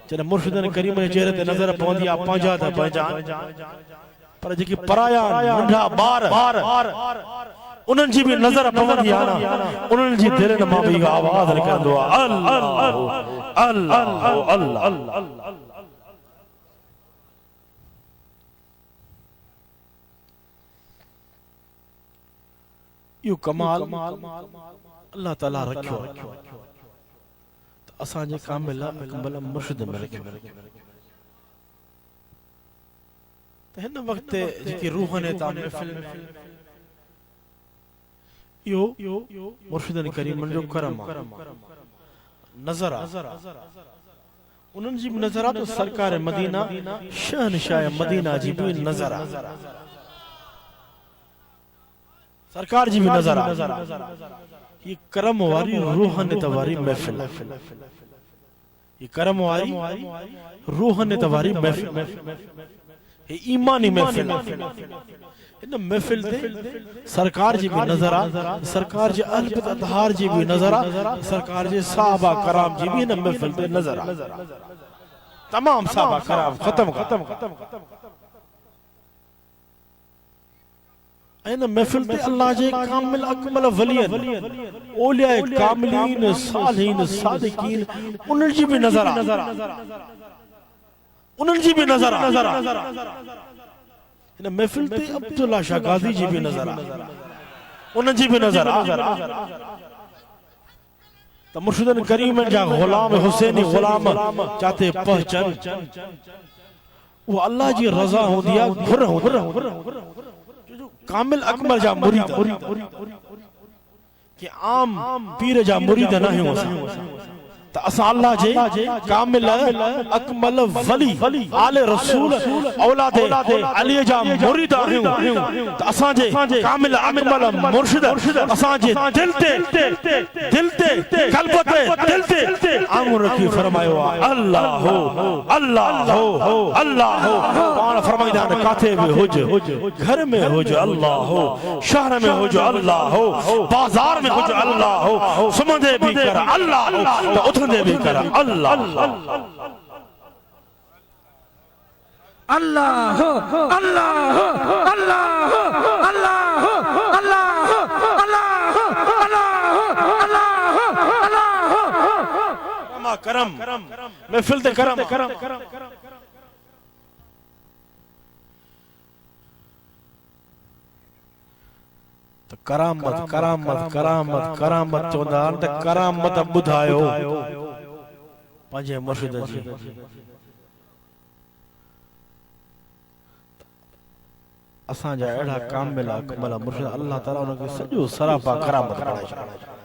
जने मुर्शिदन करीम जे चेहरे ते नजर पवंदी आ पंजा त पंजा, पर जेकी पराया नंढा बार उन्हनि जी भी नजर पवंदी आ ना, उन्हनि जी दिलनि मां भी आवाज निकरंदो आ, अल्लाह अल्लाह अल्लाह। यो कमाल अल्लाह ताला रखियो, तो असां जे कामिल अकमल मुर्शिद में रखियो। तो हिन वक्त जेकी रूहानी ता महफिल यो मुर्शिदन करीमन जो करम नजर आ, उन्हनि जी नजर आ, तो सरकार मदीना शहनशाह मदीना जी भी नजर आ, सरकार जी भी नजर आ। ये करम वारी रूहानी तवारी महफिल, ये करम वारी रूहानी तवारी महफिल, ये ईमानी महफिल। इन महफिल ते सरकार जी भी नजर आ, सरकार जी अहल अतहार जी भी नजर आ, सरकार जी साहबा कराम जी भी इन महफिल ते नजर आ। तमाम साहबा कराम खत्म इन महफिल ते अल्लाह जे कामिल अकमल वलियन औलिया कामिलीन सालिहीन सादिकीन उन्हनि जी भी नजर आ, उन्हनि जी भी नजर आ। इन महफिल ते अब्दुल्ला शाह गाजी जी भी नजर आ, उन्हनि जी भी नजर आ। तो मुर्शिदन करीम जा गुलाम हुसैनी गुलाम चाहते पहचान, वो अल्लाह जी रजा होंदी आ, घुर कामिल अकमल जा मुरीद, कि आम पीर जा मुरीद न हो, तो असां अल्लाह जे कामिल अकमल वली आले रसूल औलाद अली जा मुरीद आहियूं। तो असां जे कामिल अकमल मुर्शिद असां जे दिल ते कल्ब ते दिल ते आऊं रखी फरमायो अल्लाह हो अल्लाह हो अल्लाह हो पाण फरमाईंदा आहिनि काथे बि हुज घर में हुज अल्लाह हो शहर में हुज अल्लाह हो बाजार में हुज अल्लाह हो सुम्हंदे बि कर अल्लाह हो त उथंदे बि कर अल्लाह अल्लाह अल्लाह अल्लाह अल्लाह अल्लाह अल्लाह करम महफिल ते करम तो करामत करामत करामत करामत चवंदा आहिनि त करामत ॿुधायो पंहिंजे मुर्शिद जी असांजा अहिड़ा कामिल अकमल मुर्शिद अल्लाह ताला उनखे सॼो सरापा करामत बणाए छॾियो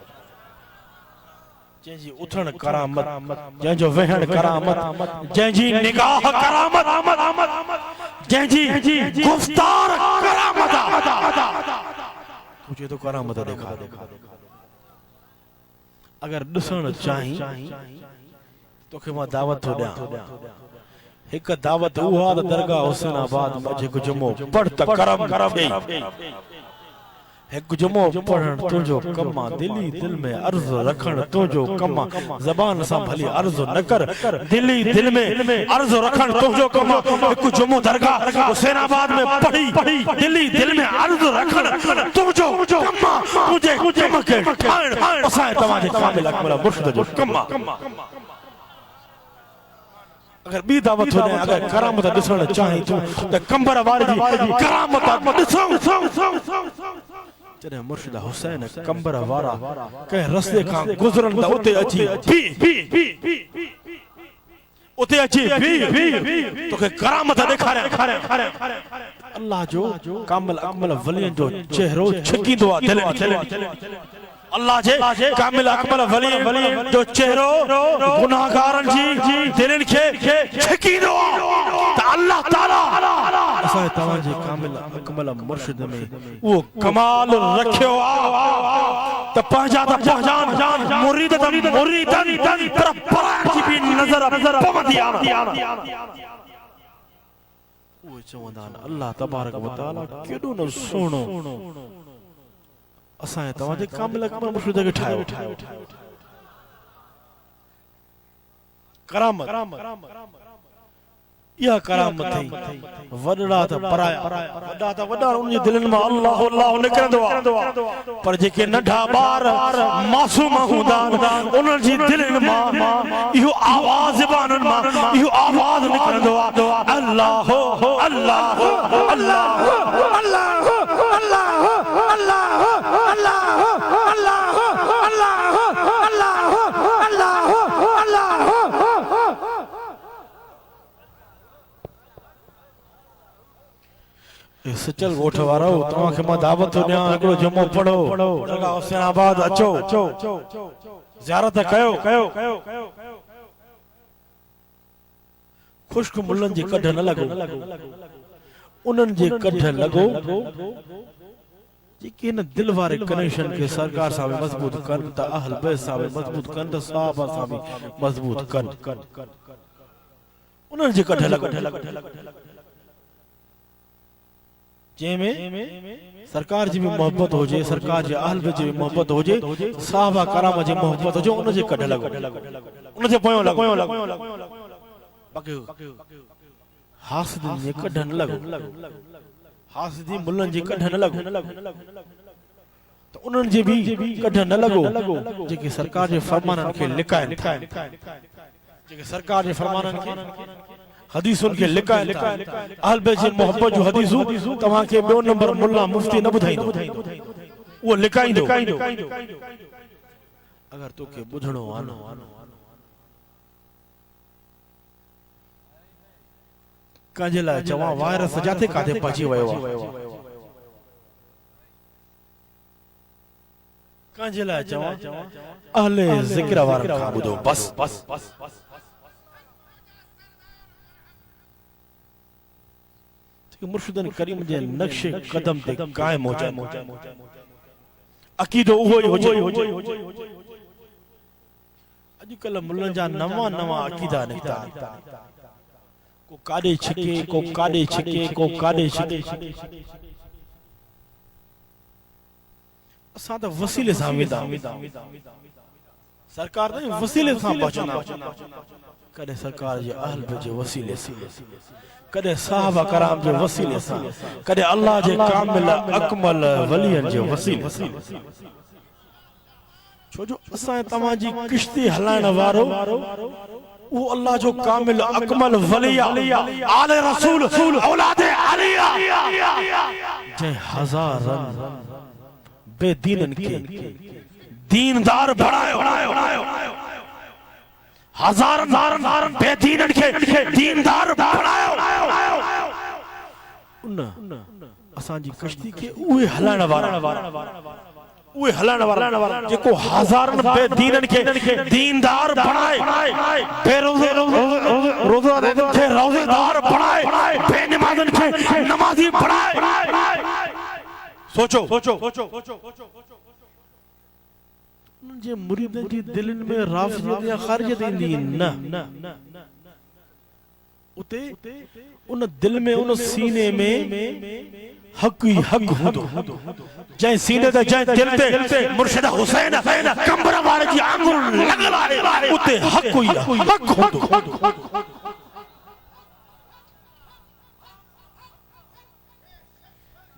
जंहिंजी उथण करामत जंहिंजो वेहण करामत जंहिंजी निगाह करामत जंहिंजी गुफ्तार करामत तुझे तो करामत देखा अगर ॾिसण चाही तोखे मां दावत थो ॾियां हिक दावत उहा त दरगाह हुसैनाबाद में जेको जुमो पढ़ त करम थिए एक जुमो पढ़ण तुझो कम दिली दिल में अर्ज रखण तुझो कम जबान सा भली अर्ज न कर दिली दिल में अर्ज रखण तुझो कम एक जुमो दरगाह हुसैनाबाद में पढ़ी दिली दिल में अर्ज रखण तुझो कम तुझे कम के ठाण असा तवाजे कामिल अकमल मुर्शिद जो कम अगर बी दावत हो अगर करामत ॾिसण चाहे तू त कंबर वारे जी करामत ॾिसो जॾहिं मुर्शिद हुसैन कंबर वारा कंहिं रस्ते खां गुज़रन त उते अची उते अची तोखे करामत ॾेखारियां अल्लाह जो कामिल अकमल वलियन जो चेहरो छिकींदो आहे दिलि अल्लाह जे कामिल अकमल वलियन जो चेहरो गुनाहगारन जी दिलनि खे छिकींदो आहे त अल्लाह ताला असां तव्हांजे कामिल अकमल मुर्शिद में वो कमाल रखियो त पंहिंजा त पहचान मुरीद त मुरीदन पर परायण जी बि नज़र पवंदी आहे उहे चवंदा आहिनि अल्लाह तबारक व तआला केॾो न सुहिणो असां तव्हांजे कामिल अकमल मुर्शिद खे ठाहियो करामत या करामत थी वडड़ा त पराया वडा त वडा उनजे दिलनि मां अल्लाह अल्लाह निकरंदो आहे पर जेके नंढा ॿार मासूम हूंदा उन्हनि जी दिलनि मां इहो आवाज़ ज़बाननि मां इहो आवाज़ निकरंदो आहे अल्लाह अल्लाह अल्लाह अल्लाह सचल गोठ वारो तव्हांखे मां दावत थो ॾियां हिकिड़ो जुमो पढ़ो दरगाह हुसैनाबाद अचो ज़ियारत कयो खुश्क मुल्लनि जी कढ न लॻो उन्हनि जे कढ लॻो जेके हिन दिल वारे कनेक्शन खे सरकार सां बि मज़बूत कनि त अहल बैत सां बि मज़बूत कनि त सहाबा सां बि मज़बूत कनि उन्हनि जे कढ लॻो जंहिंमें सरकार जी भी मोहब्बत हो जे सरकार जे अहल बैत जी भी मोहब्बत हो जे साहबा कराम जी मोहब्बत हो जे उन जे कढ लॻो उन जे पोयों लॻो बाक़ी हासिदनि जे कढ न लॻो हासिदी मुल्लनि जी कढ न लॻो त उन्हनि जे भी कढ न लॻो जेके सरकार जे फरमाननि खे लिकाइनि जेके सरकार जे फरमाननि खे हदीसुनि खे लिकाइनि अहल बैत जी मोहब्बत जो हदीसूं तव्हांखे ॿियो नंबर मुल्ला मुफ्ती न ॿुधाईंदो उहो लिकाईंदो अगर तोखे ॿुधणो आहे न कंहिंजे लाइ चवां वायरस जाते काथे पहुची वियो आहे कंहिंजे लाइ चवां अहले ज़िक्र वारनि खां ॿुधो बस मुर्शिदन करीम जे नक्शे कदम ते कायम हो जाए अकीदो उहो ही हो अॼुकल्ह मुल्लनि जा नवा नवा अक़ीदा निकिता को काॾे छिके को काॾे छिके को काॾे छिके असां त वसीले सां वेंदा सरकार त वसीले सां पहुचंदा कॾहिं सरकार जे अहल जे वसीले सां कॾहिं साहबा कराम जे वसीले सां कॾहिं अल्लाह जे कामिल अकमल वलियन जे वसीले सां छो जो असां तव्हांजी किश्ती हलाइण वारो वो अल्लाह जो कामिल अकमल वली आले रसूल औलाद अलिया जे हजारन बेदीनन के दीनदार बनायो हजारन बेदीनन के दीनदार बनायो उन असांजी कश्ती के उहे हलाइण वारा जेको हजारन बेदीनन के दीनदार बनाए बेरोज़े रोज़े के रोज़ेदार बनाए बेनमाज़न के नमाज़ी बनाए सोचो जे मुरीदन जी दिलन में राफ़ियत या ख़ारिजत इंदी न उते उन दिल में उन सीने में हक ही हक हुंदो जै सीने ते जै दिल ते मुर्शिद हुसैन कंबर वाले जी आंगुर लगल आहे उते हक ही हक हुंदो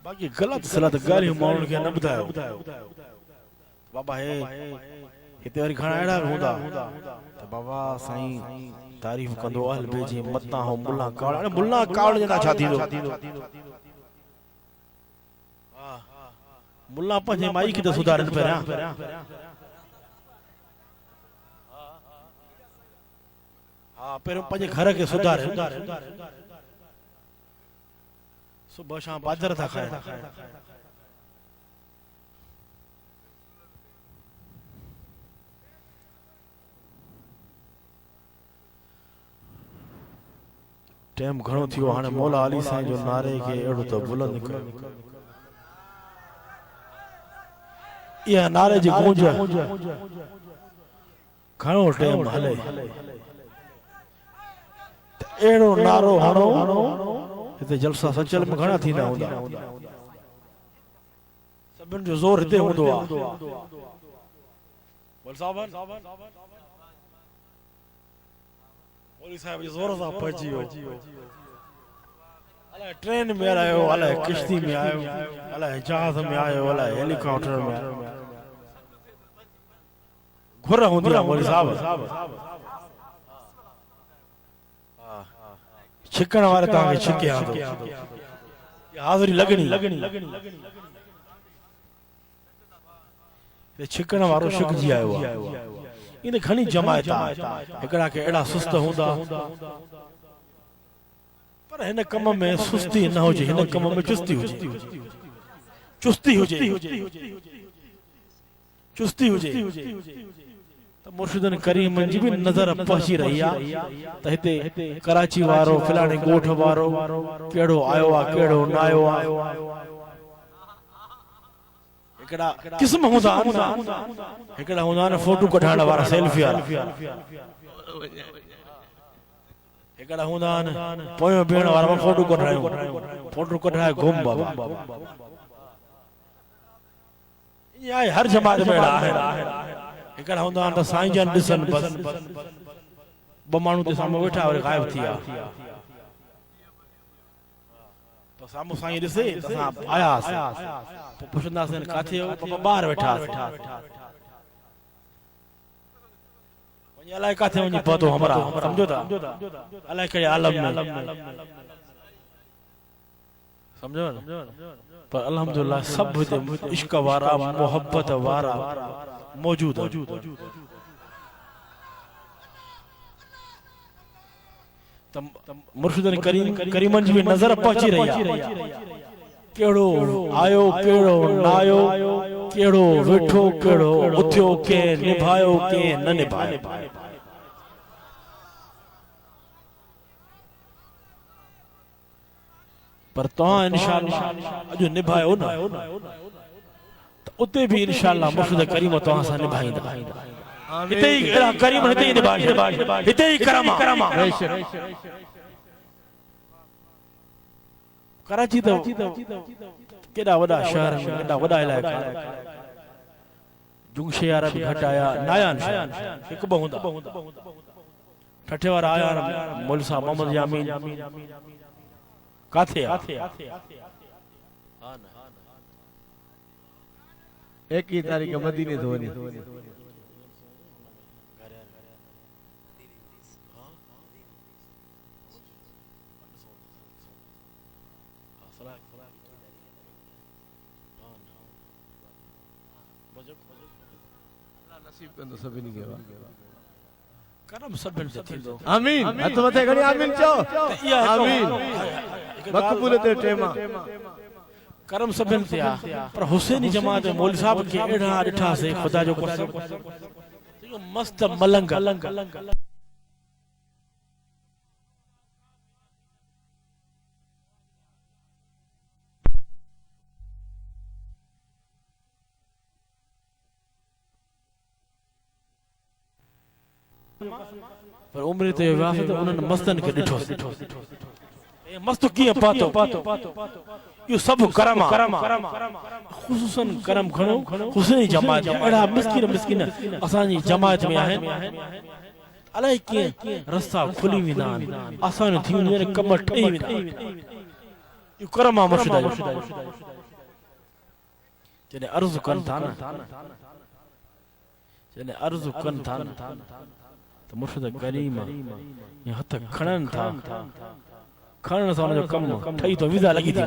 बाकी गलत सलत गालियूं माण्हुनि खे न ॿुधायो बाबा हे हिते वरी घणा अहिड़ा हूंदा त बाबा साईं तारीफ़ कंदो अहल बे जी मतां हो मुल्ला कावड़ जना छा थींदो मुल्ला पंहिंजे माई खे त सुधारनि पहिरियां हा पहिरियों पंहिंजे घर खे सुधारे सुबह शाम बाजर था खाए टाइम घणो थियो हाणे मौला अली साईं जो नारे खे अहिड़ो त बुलंद कयो इहा नारे जी गूंज घणो टाइम हले अहिड़ो नारो हणो हिते जलसा सचल में घणा थींदा हूंदा सभिनि जो ज़ोर हिते हूंदो आहे मौलवी साहब जे ज़ोर सां पहुची वियो अलाए ट्रेन में आयो अलाए किश्ती में आयो अलाए जहाज में आयो अलाए हेलीकॉप्टर में आयो घुर हूंदी आहे मौलवी साहब छिकण वारे तव्हांखे छिके आंदो हाज़िरी लगणी छिकण वारो छिकजी आयो आहे इन घणी जमायत हिकड़ा के एड़ा सुस्त हुंदा पर हिन कम में सुस्ती न हुजे हिन कम में चुस्ती हुजे त मुर्शिदन करीम जी भी नजर पहुंची रही है त हिते कराची वारो फलाणे गोठ वारो केड़ो आयो आ केड़ो न आयो आ एकड़ा किस्म हुंदा एकड़ा हुंदा न फोटो कढाण वारा सेल्फी वारा एकड़ा हुंदा न पोयो भेण वारा फोटो कढाए घुम बाबा ये हर जमात में आहे एकड़ा हुंदा त साईं जन दिसन बस ब माण्हू ते साम्हूं वेठा और गायब थी विया तो साम्हूं साईं ॾिसे त असां आयासीं पोइ पुछंदासीं काथे हो पापा ॿाहिरि वेठा वञी अलाए काथे वञी पहुतो हमरा सम्झो था अलाए कहिड़े आलम में सम्झो न पर अल्हम्दुलिल्लाह सब हिते इश्क वारा मोहब्बत वारा मौजूद मुर्शिदन करीमन जी नजर पहुंची रही है केड़ो आयो केड़ो न आयो केड़ो वेठो केड़ो उथियो के निभायो के न निभायो पर तो इंशाअल्लाह अजो निभायो ना उते भी इंशाअल्लाह मुर्शिद करीम तो सां निभाईंदा हिते ही अहिड़ा करीम हिते ही निभाए हिते ही करम कराची तो केॾा वॾा शहर केॾा वॾा इलाइक़ा जुंगशे वारा भी घट आया नायान हिकु ॿ हूंदा ठठे वारा आया मौलवी साहब मोहम्मद यामीन काथे एक ही तारीख मदीने तो वनी नसीब कंदो सभिनी खे करम सभिनि से थींदो आमीन हथ मथे खणी आमीन चओ आमीन मक़बूल ते टेमा करम सभिनि से आ पर हुसैनी जमात में मौलवी साहब के एड़ा ॾिठा से खुदा जो कसम मस्त मलंग पर उम्र ते वियासीं त उन्हनि मस्तनि खे ॾिठो मस्त कीअं पातो इहो सभु करम ख़ुसूसन करम खणो हुसैनी जमात अहिड़ा मिस्किन असांजी जमात में आहिनि अलाए कीअं रस्ता खुली वेंदा आहिनि आसान थी वेंदियूं आहिनि कम ठही वेंदा आहिनि इहो करम आहे मुर्शिदा जो जॾहिं अर्ज़ु कनि था न तो मुर्शिद करीम ये हथ खणन था खणन सां उनजो कम ठही तो वीज़ा लगी थी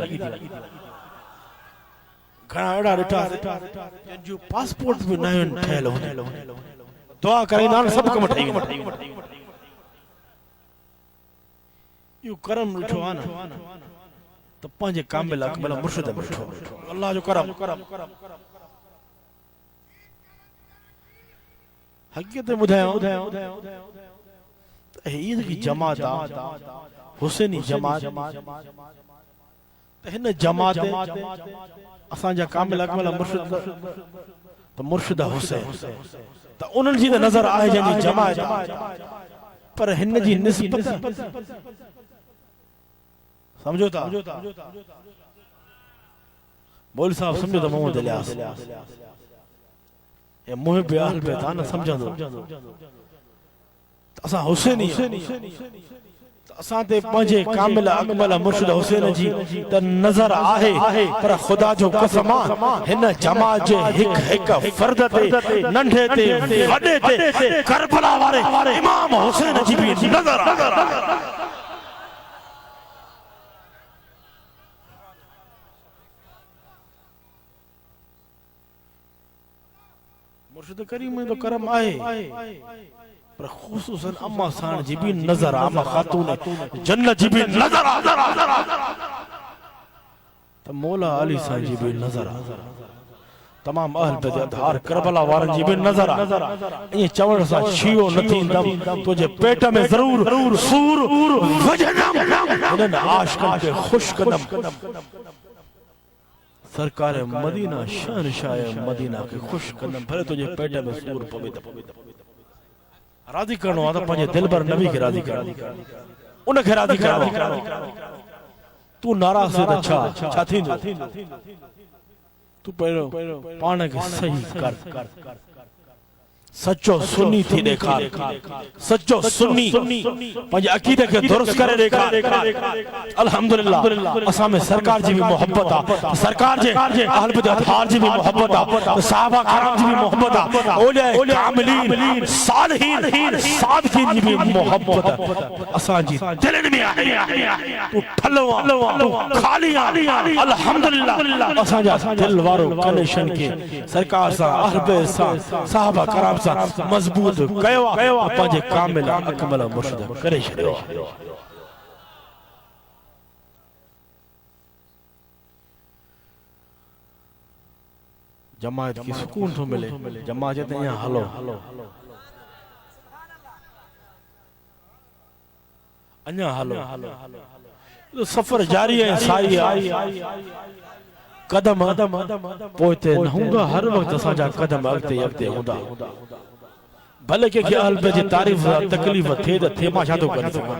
घणा अहिड़ा ॾिठा जो पासपोर्ट भी न ठहियल हूंदा दुआ कराईंदा आहिनि सभु कम ठही वेंदा इहो करम ॾिठो आहे न त पंहिंजे कामिल अकमल मुर्शिद में ॾिठो अल्लाह जो करम हकीकत ॿुधायो ईद की जमात हुसैनी जमात हिन जमात असांजा कामिल अकमल मुर्शिद त मुर्शिद हुसैन त उन्हनि जी त नज़र आहे जंहिंजी जमात पर हिन जी निस्बत समझो था मौलवी साहब समझो था मोहम्मद इलियास ये मुहे ब्याल पे था न समझंदो असां हुसैनी असां ते पंहिंजे कामिल अकमल मुर्शिद हुसैन जी त नज़र आहे पर ख़ुदा जो कसम हिन जमात जे हिक फर्द ते नंढे ते वॾे ते करबला वारे इमाम हुसैन जी भी नज़र आहे मुर्शिद करीम में तो करम आए पर खुसूसन अम्मा साण जी भी नजर अम्मा खातून जन्नत जी भी नजर तो मौला अली साईं जी भी नजर तमाम अहल बेदार करबला वारन जी भी नजर ये चवण सा छियो न थींदम तुझे पेट में जरूर सूर वजनम इन्हनि आशिकन के खुश कदम सरकार मदीना शहनशाह मदीना के खुश कदम भले तुझे पेट में सूर पवे राजी करणो आहे त पंहिंजे दिलबर नबी खे राजी कर उन खे राजी करणो तू नाराज़ है त छा थींदो तू पहिरियों पाण खे सही कर सच्चो सुन्नी थी ॾेखार सच्चो सुन्नी पंहिंजे अक़ीदे खे दुरुस्त करे ॾेखार अल्हम्दुलिल्लाह असां में सरकार जी भी मोहब्बत आहे सरकार जे अहल बिदअत अतहार जी भी मोहब्बत आहे सहाबा कराम जी भी मोहब्बत आहे औलिया कामिलीन सालिहीन सादिकीन जी भी मोहब्बत असां जी दिलनि में आहे तू ठलो खाली अल्हम्दुलिल्लाह असां जा दिल वारो कनेक्शन के सरकार सां अहल बिदअत सां सहाबा कराम मजबूत कयो पंहिंजे कामिल अकमल मुर्शिद करे छॾियो जमात की सुकून थो मिले जमात ते यहाँ हलो अञा हलो सफ़र जारी है साई आई कदम पोइते न हूंदा हर वक्त असांजा कदम अॻिते हूंदा भले के अहल पे जी तारीफ तकलीफ थे त थे मां छा तो कर सकां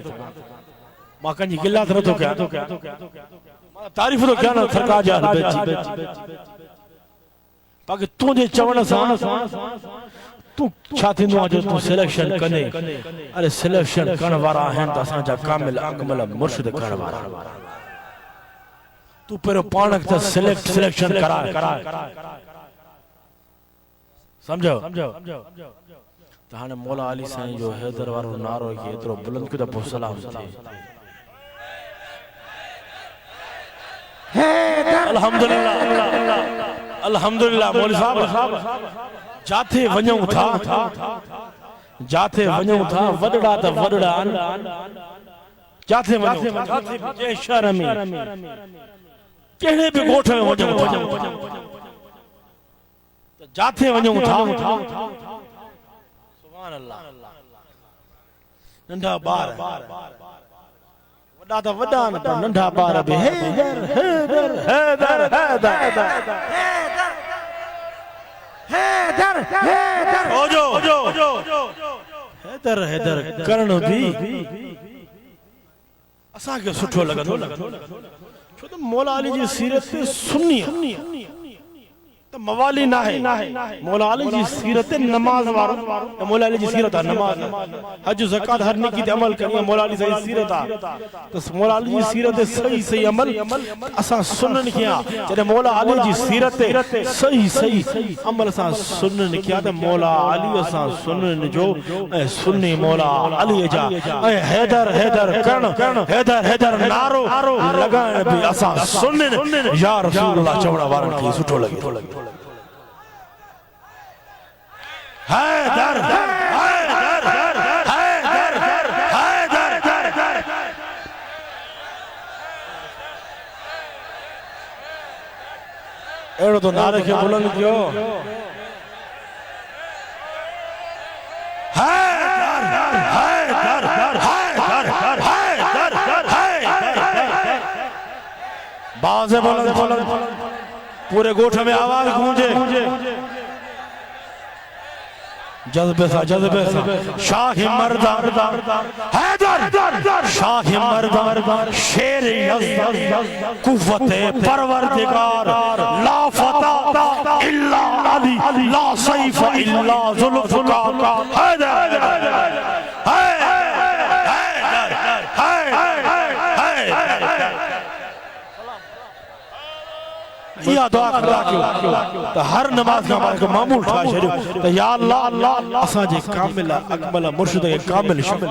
मां कंजी गिला न तो क्या तारीफ तो क्या ना सरकार जा अहल पे बाकी तुझे चवण सां तू छा थींदो आहे जो तू सिलेक्शन कने अरे सिलेक्शन करण वारा आहिनि त असांजा कामिल अकमल मुर्शिद करण वारा तू पहिरियों पाण खे सिलेक्शन कराए समझो त हाणे मौला अली साईं जो हैदर वारो नारो खे एतिरो बुलंद कयो त पोइ सलाम थिए अल्हम्दुलिल्लाह अल्हम्दुलिल्लाह मौलवी साहब जाथे वञूं था वॾड़ा त वॾड़ा जाथे वञूं जे शहर में कहिड़े बि ॻोठ में वञूं था जाथे वञूं था सुभान अल्लाह नंढा ॿार वॾा त वॾा न पर नंढा ॿार बि हैदर हैदर हैदर हैदर हैदर हैदर हैदर करण भी असा के सुठो लगंदो छो त मौला अली जी सीरत ते सुन्नी त मवाली ना है मौला अली जी सीरत नमाज वारो मौला अली जी सीरत नमाज हज ज़कात हर नेकी ते अमल करियो मौला अली जी सीरत तो मौला अली जी सीरत सही अमल असा सुनन किया जदे मौला अली जी सीरत सही अमल असा सुनन किया त मौला अली असा सुनन जो ए सुन्नी मौला अली जा ए हैदर हैदर करण हैदर नारो लगाण भी असा सुनन या रसूलुल्लाह चवण वारन खे सुठो लगे हैदर हैदर हैदर हैदर एड़ो तो नारे के बुलंद कियो हैदर हैदर हैदर हैदर बाज़े बुलंद पूरे गोठ में आवाज गूंजे जज्बे सा शाह मर्दा हैदर शाह मर्दा शेर यज़्द कुव्वत परवरदिगार ला फता इल्ला अली ला सैफ इल्ला जुल्फ़ुकार हैदर या दुआ करा तो हर नमाज का मां मामूल ठा छड़ियो तो या अल्लाह असा जे कामिल अकमल मुर्शिद के कामिल शामिल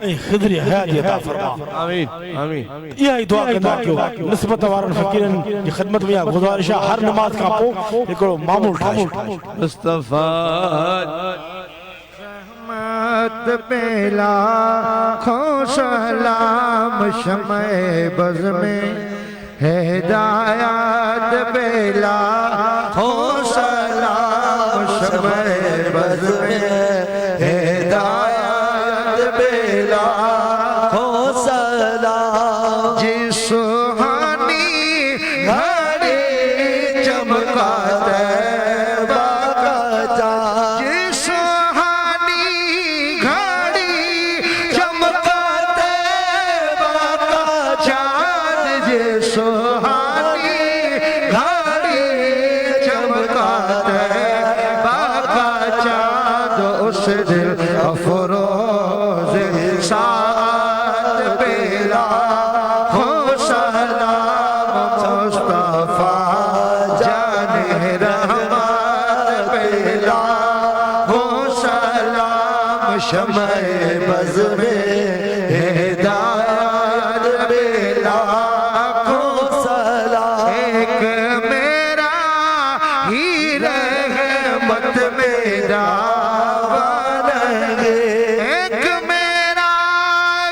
ए खिदरी हयात अता फरमा आमीन आमीन या दुआ करा क्यों निस्बत वारन फकीरन की खिदमत में गुजारिश हर नमाज का पो एकड़ो मामूल ठा मुस्तफा रहमत पेला खो सलाम शमे बज़ में हिदायत बेला हो सलाम शमे बज़ में हिदायत बेला हो सलाम जी सुहानी घड़ी चमकाते बाका जी सुहानी घड़ी चमकाते बाका चाँद जी सुहानी घड़ी चमकाते बाका चाँद उस दिल अफरोज साथ बेला हो सलाम मुस्तफा जाने रहमत बेला हो सलाम शमे बज़ में हिदायत बेला हो सलाम एक मेरा ही रहमत मेरा वारंगे एक मेरा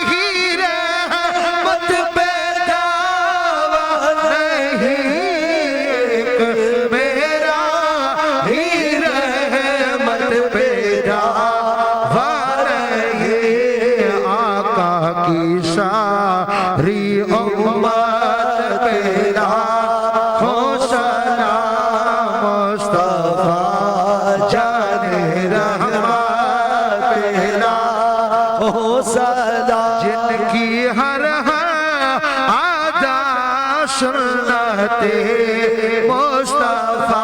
ही रहमत पैदा नहीं एक मेरा ही रहमत पैदा वारंगे आका हो सदा जिनकी हर आदा सुन्नते मुस्तफा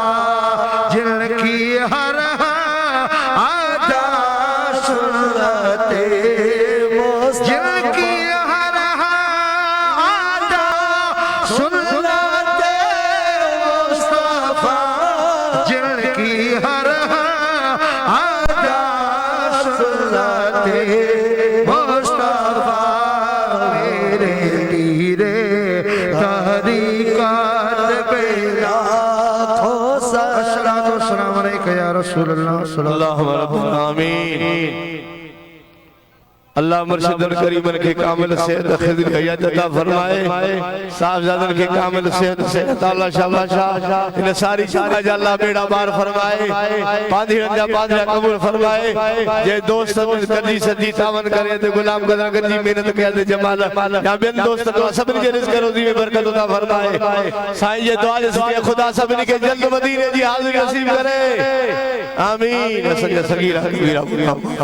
जिनकी हर आदा सुन्नते जिनकी हर आदा सुन्नते मुस्तफा जिनकी हर आदा सुन्नते मुस्तफा मेरे पीरे तरीक़त पे लाखों सलातो सलाम अलैका या रसूल अल्लाह अल्लाह रब्बुल आमीन अल्लाह मुर्शिदुल करीमन के कामिल सेहत खिदर हयात अता फरमाए साहबजादन के कामिल सेहत सेहत अल्लाह शाबाश इन सारी शाबाश अल्लाह बेड़ा पार फरमाए पांधिरन जा पांधिरा कबूल फरमाए जे दोस्त कदी सदी तावन करे ते गुलाम कदा कदी मेहनत कया ते जमाल या बेन दोस्त तो सबन के रिज़्क़ रोज़ी में बरकत अता फरमाए साईं ये दुआ जे खुदा सबन के जल्द मदीने जी हाज़िरी नसीब करे आमीन सगीरा कबीरा